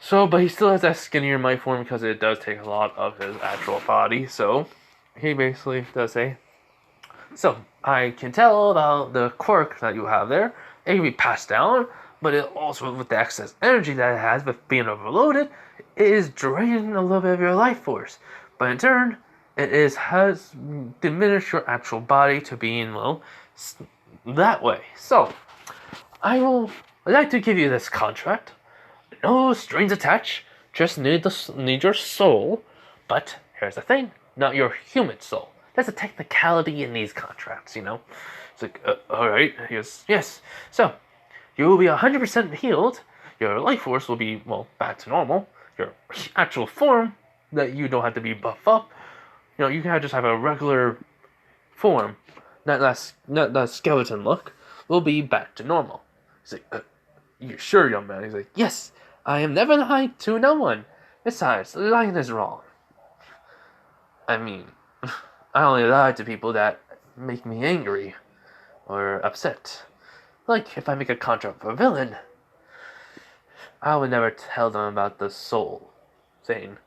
So, but he still has that skinnier might form because it does take a lot of his actual body. So he basically does say, so I can tell about the quirk that you have there. It can be passed down, but it also, with the excess energy that it has with being overloaded, it is draining a little bit of your life force. But in turn, has diminished your actual body to being, well, that way. So, I would like to give you this contract. No strings attached. Just need your soul. But here's the thing: not your human soul. That's a technicality in these contracts, It's like, all right. He goes, yes. So, you will be 100% healed. Your life force will be, well, back to normal. Your actual form, that you don't have to be buffed up. You can just have a regular form, not that skeleton look, will be back to normal. He's like, you sure, young man? He's like, yes, I am never lying to no one. Besides, lying is wrong. I mean, I only lie to people that make me angry or upset. Like, if I make a contract with a villain, I would never tell them about the soul thing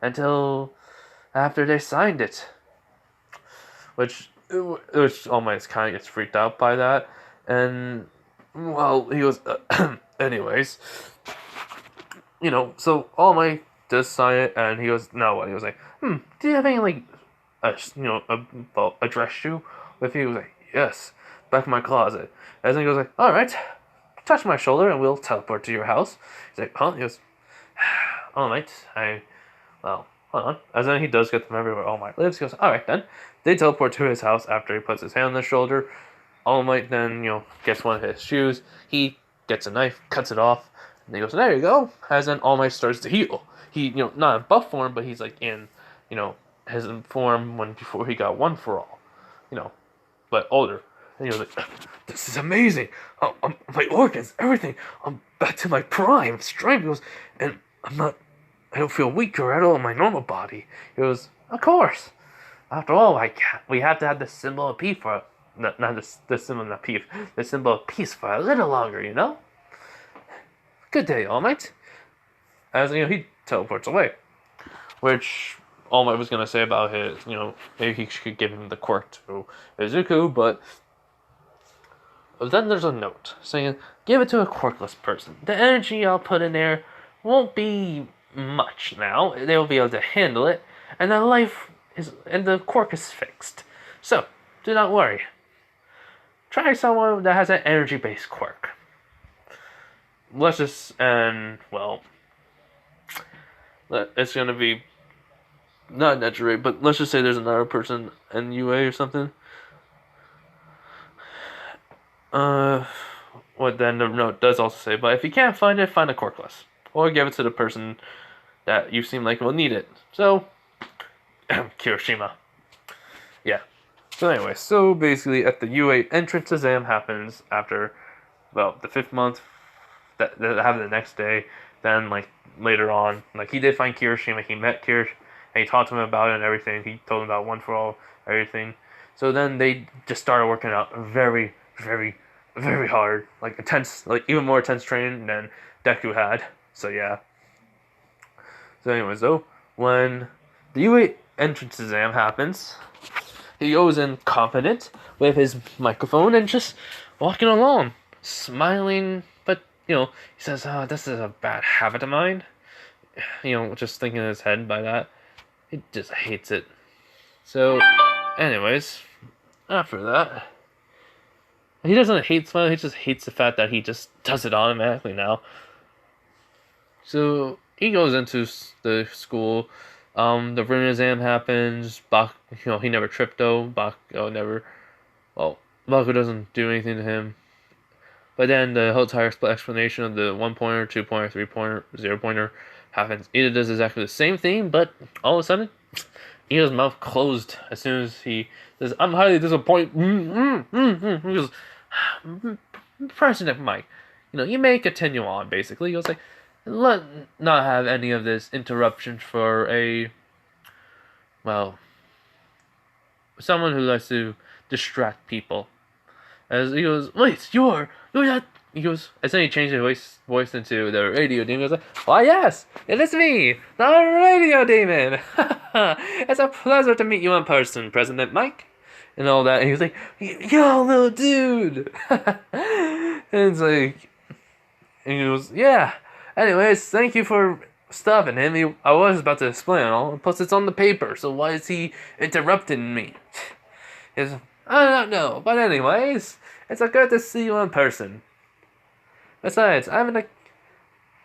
until after they signed it. Which All Might kind of gets freaked out by that. And, well, he goes, anyways. So All Might does sign it, and he goes, now what? He was like, do you have any, like, a dress shoe with you? He was like, yes, back in my closet. And then he goes like, alright, touch my shoulder and we'll teleport to your house. He's like, huh? He goes, all right, well, hold on. As then he does get them everywhere All Might lives. He goes, all right then. They teleport to his house after he puts his hand on their shoulder. All Might then, gets one of his shoes. He gets a knife, cuts it off, and he goes, there you go. As then All Might starts to heal. He, not in buff form, but he's like in, his form before he got One for All, but older. And he was like, this is amazing. My organs, everything. I'm back to my prime strength. He goes, and I don't feel weaker at all in my normal body. He goes, of course. After all, we have to have the symbol of peace for, not the symbol of peace, the symbol of peace for a little longer, Good day, All Might. As, he teleports away. Which All Might was going to say about his, maybe he should give him the quirk to Izuku, but then there's a note saying, give it to a quirkless person. The energy I'll put in there won't be much now. They'll be able to handle it, and the quirk is fixed. So, do not worry. Try someone that has an energy-based quirk. It's gonna be not natural, but let's just say there's another person in UA or something. What then the note does also say, but if you can't find it, find a quirkless. Or give it to the person that you seem like will need it. So, Kirishima. Yeah. So anyway, basically at the UA entrance exam happens after, the 5th month, that happened the next day, then, later on, he did find Kirishima, he met Kirish, and he talked to him about it and everything, he told him about One for All, everything. So then they just started working out very, very, very hard, intense, even more intense training than Deku had. So yeah. So anyways, though, when the UA entrance exam happens, he goes in confident with his microphone and just walking along, smiling, but he says, "Oh, this is a bad habit of mine." Just thinking in his head by that, he just hates it. So, anyways, after that, he doesn't hate smiling, he just hates the fact that he just does it automatically now. So, he goes into the school, the written exam happens, he never tripped though, Baku doesn't do anything to him. But then the whole entire explanation of the 1-pointer, 2-pointer, 3-pointer, 0-pointer happens. Ida does exactly the same thing, but all of a sudden, Ida's mouth closed as soon as he says, I'm highly disappointed. He goes, President Mike, you may continue on, basically. He goes let not have any of this interruption for someone who likes to distract people. As he goes, wait, you're that. He goes, and then he changed his voice into the radio demon. He goes, why yes, it is me, the radio demon. It's a pleasure to meet you in person, President Mike. And all that. And he was like, yo, little dude. And it's and he goes, yeah. Anyways, thank you for stopping him. I was about to explain it all. Plus, it's on the paper, so why is he interrupting me? He goes, I don't know. But anyways, it's good to see you in person. Besides, and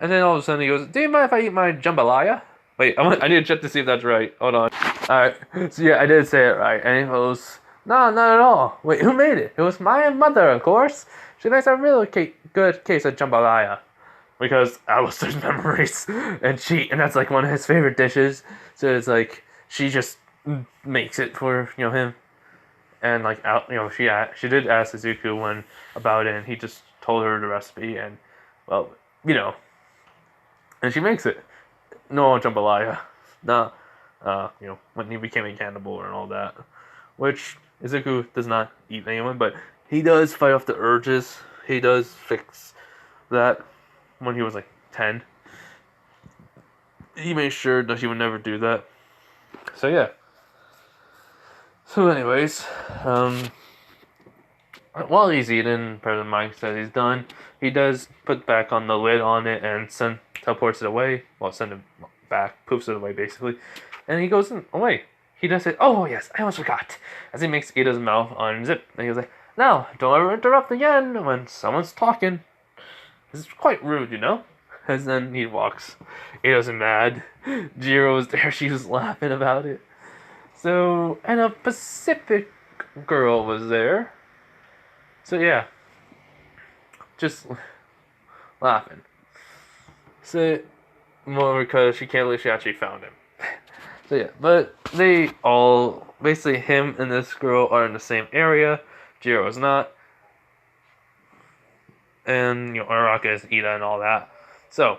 then all of a sudden he goes, do you mind if I eat my jambalaya? Wait, I need to check to see if that's right. Hold on. Alright, so yeah, I did say it right. And he goes, no, not at all. Wait, who made it? It was my mother, of course. She makes a really good case of jambalaya. Because Alastor's memories. And that's one of his favorite dishes. So it's she just makes it for, him. And she did ask Izuku about it, and he just told her the recipe, and and she makes it. No jambalaya, when he became a cannibal and all that, which Izuku does not eat anyone, but he does fight off the urges. He does fix that when he was 10. He made sure that he would never do that. So yeah. So anyways, while he's eating, President Mike says he's done. He does put back on the lid on it and teleports it away. Well, send it back, poofs it away basically. And he goes away. He does say, oh yes, I almost forgot. As he makes Ida's mouth unzip. And he goes no, don't ever interrupt again when someone's talking. It's quite rude, you know? And then he walks. He doesn't mad. Jiro was there. She was laughing about it. So, and a Pacific girl was there. So yeah, just laughing. So, more because she can't believe she actually found him. So yeah, but they all, basically him and this girl are in the same area. Jiro is not. And, Araka is Ida and all that. So,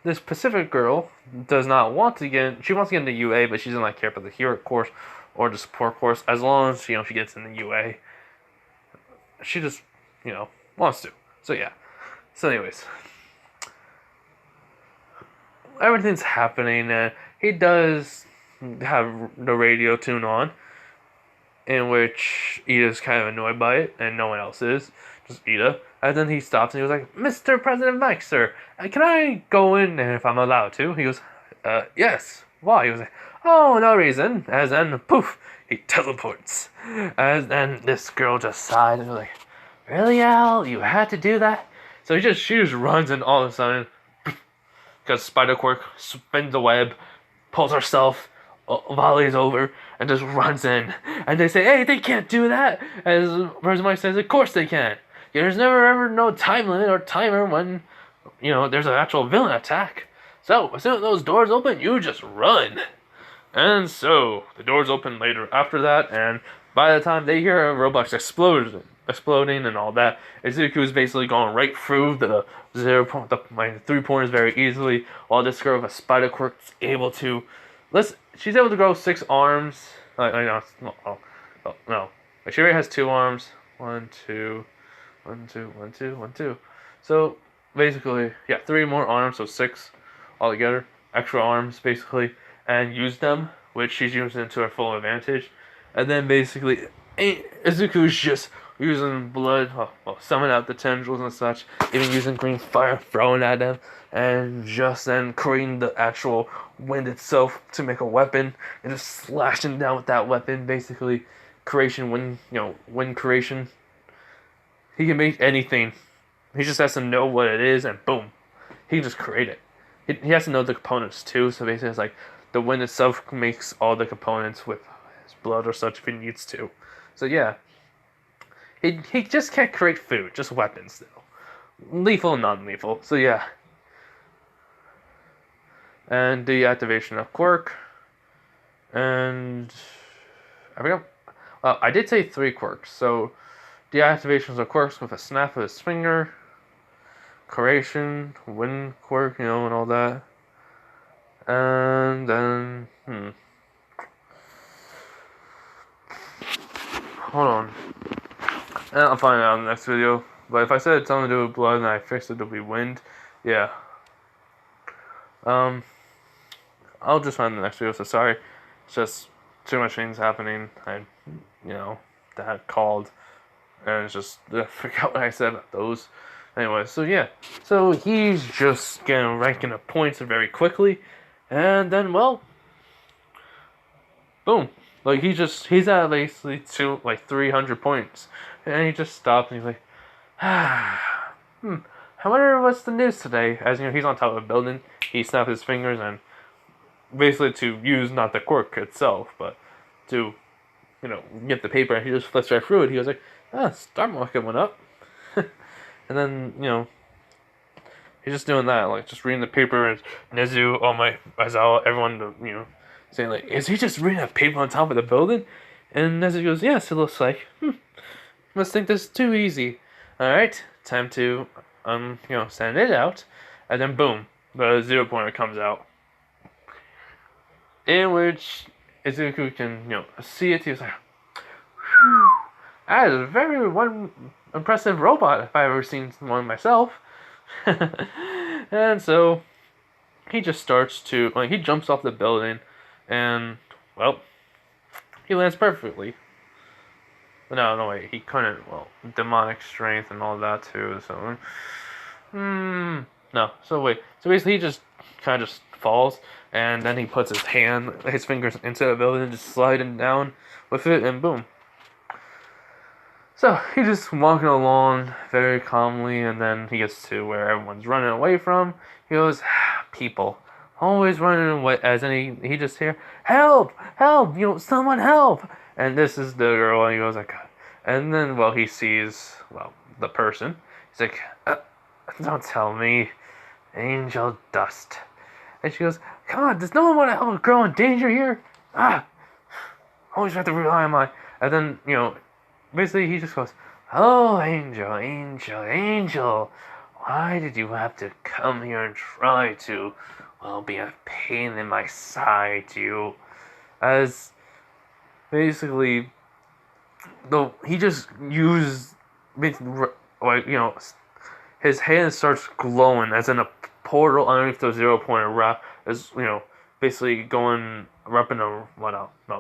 this Pacific girl does not want to she wants to get into UA, but she doesn't like care for the hero course or the support course. As long as, she gets into UA, she just, wants to. So yeah. So anyways, everything's happening, and he does have the radio tune on, in which Ida's kind of annoyed by it, and no one else is, just Ida. And then he stops and he was like, "Mr. President Mike, sir, can I go in if I'm allowed to?" He goes, yes. Why? He was like, "Oh, no reason." As then, poof, he teleports. As then this girl just sighed and was like, "Really, Al? You had to do that?" So she just runs, and all of a sudden, because Spider Quirk spins the web, pulls herself, volleys over, and just runs in. And they say, "Hey, they can't do that." As President Mike says, "Of course they can. There's never ever no time limit or timer when, there's an actual villain attack. So, as soon as those doors open, you just run." And so, the doors open later after that, and by the time they hear robots exploding and all that, Izuku is basically going right through the 3-pointers very easily, while this girl with a spider quirk is able to, she's able to grow 6 arms. No. She already has 2 arms. 1, 2... 1, 2, 1, 2, 1, 2. So, basically, 3 more arms, so 6 altogether. Extra arms, basically. And use them, which she's using to her full advantage. And then, basically, Izuku's just using blood, summon out the tendrils and such. Even using green fire, throwing at them. And just then creating the actual wind itself to make a weapon. And just slashing down with that weapon, basically. Wind creation. He can make anything. He just has to know what it is, and boom, he can just create it. He has to know the components too. So basically, it's like the wind itself makes all the components with his blood or such if he needs to. So yeah, he just can't create food, just weapons though, lethal and non-lethal. So yeah, and the activation of quirk, and I forgot. Well, I did say 3 quirks, so. Deactivations of quirks with a snap of his finger. Creation, wind quirk, and all that. And then, hold on. And I'll find out in the next video. But if I said it's something to do with blood and I fixed it to be wind, yeah. I'll just find the next video, so sorry. It's just too much things happening. That called. And it's just, I forgot what I said about those. Anyway, so yeah. So he's just ranking up points very quickly. And then, well, boom. He's at basically 300 points. And he just stops and he's like, I wonder what's the news today. As he's on top of a building. He snaps his fingers and basically to use not the quirk itself, but to, get the paper, and he just flips right through it. He goes like, stock market went up. And then, he's just doing that, just reading the paper, and Nezu, Aizawa, everyone, saying is he just reading a paper on top of the building? And Nezu goes, yes, it looks like. Must think this is too easy. Alright, time to, send it out. And then boom, the 0-pointer comes out. In which Izuku can, see it. He was like, whew. That is a very impressive robot if I've ever seen one myself. And so he just starts to he jumps off the building, and well, he lands perfectly. No wait, he couldn't. Well, demonic strength and all that too. So no. So wait. So basically, he just kind of just falls, and then he puts his fingers into the building, and just sliding down with it, and boom. So he's just walking along very calmly, and then he gets to where everyone's running away from. He goes, people, always running away. As in he just hear, help, help, someone help. And this is the girl, and he goes like, and then he sees the person. He's like, don't tell me, angel dust. And she goes, come on, does no one want to help a girl in danger here? Always have to rely on my. And then basically, he just goes, oh, angel, angel, angel, why did you have to come here and try to, be a pain in my side to you? As, basically, though, he just used, his hand starts glowing, as in a portal underneath the 0 point of wrap is, basically going, wrapping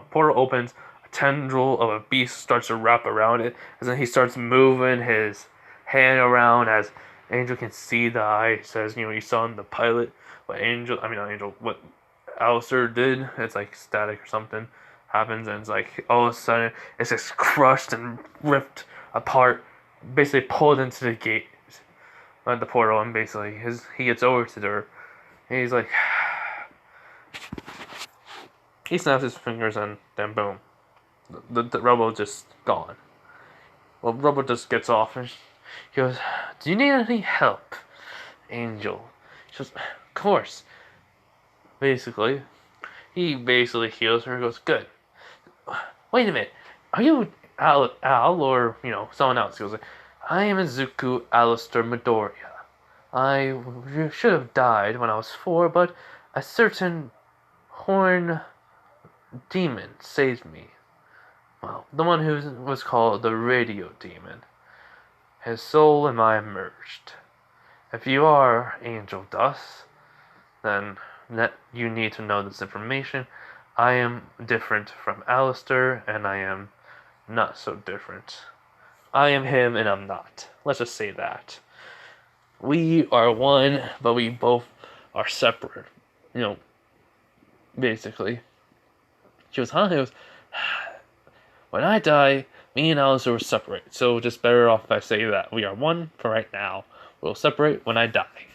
portal opens, tendril of a beast starts to wrap around it, and then he starts moving his hand around as Angel can see the eye. Says, you saw in the pilot what what Alastor did. It's like static or something happens, and it's like all of a sudden it's just crushed and ripped apart, basically pulled into the gate, the portal, and basically he gets over to her, and he's like, he snaps his fingers, and then boom. The Robo just gone. Well, Robo just gets off and he goes, do you need any help, Angel? She goes, of course. Basically, he heals her and goes, good. Wait a minute, are you Al or, someone else? He goes, I am Izuku Alastor Midoriya. I should have died when I was 4, but a certain horn demon saved me. Well, the one who was called the Radio Demon. His soul and I merged. If you are Angel Dust, then you need to know this information. I am different from Alastor, and I am not so different. I am him, and I'm not. Let's just say that. We are one, but we both are separate. Basically. She was, huh? It was, when I die, me and Alastor will separate. So just better off if I say that. We are one for right now. We'll separate when I die.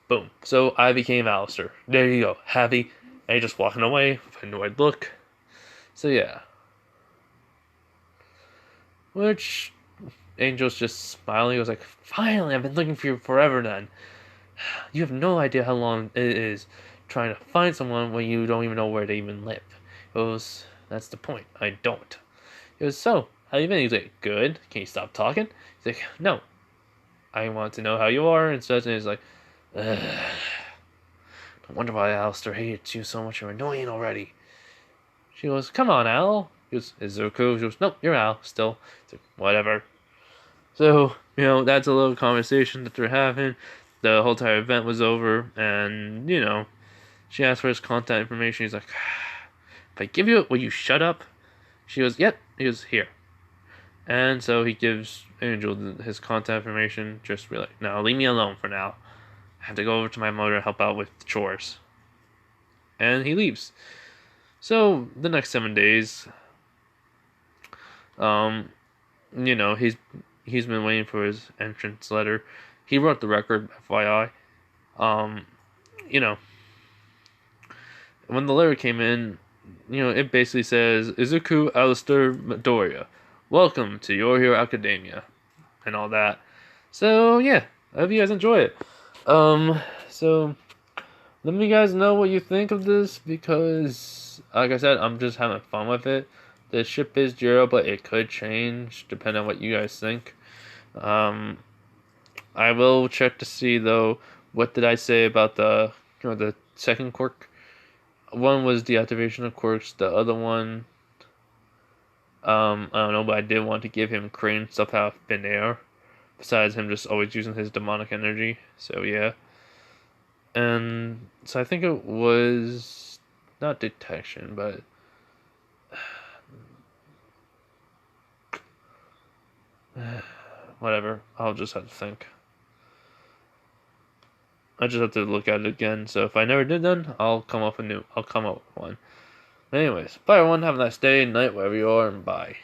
Boom. So I became Alastor. There you go. Happy. And he's just walking away with an annoyed look. So yeah. Which Angel's just smiling. He was like, finally, I've been looking for you forever then. You have no idea how long it is trying to find someone when you don't even know where they even live. That's the point. I don't. It was, so, how you been? He's like, good. Can you stop talking? He's like, no. I want to know how you are, and such, and he's like, ugh. No wonder why Alastor hates you so much. You're annoying already. She goes, come on, Al. He goes, Izuku. She goes, nope, you're Al, still. He's like, whatever. So, that's a little conversation that they're having. The whole entire event was over, and, she asked for his contact information. He's like, if I give you it, will you shut up? She goes, yep. He goes, here. And so he gives Angel his contact information. Just be like, no, leave me alone for now. I have to go over to my mother and help out with the chores. And he leaves. So the next 7 days, he's been waiting for his entrance letter. He wrote the record, FYI. When the letter came in, it basically says, Izuku Alastor Midoriya, welcome to Your Hero Academia, and all that. So, yeah, I hope you guys enjoy it. So, let me guys know what you think of this, because, like I said, I'm just having fun with it. The ship is 0, but it could change, depending on what you guys think. I will check to see, though, what did I say about the second quirk. One was deactivation of quirks. The other one, I don't know, but I did want to give him crane stuff out of thin air. Besides him just always using his demonic energy. So yeah. And so I think it was not detection, but whatever. I'll just have to think. I just have to look at it again. So if I never did then, I'll come up with one. Anyways, bye everyone. Have a nice day, night, wherever you are, and bye.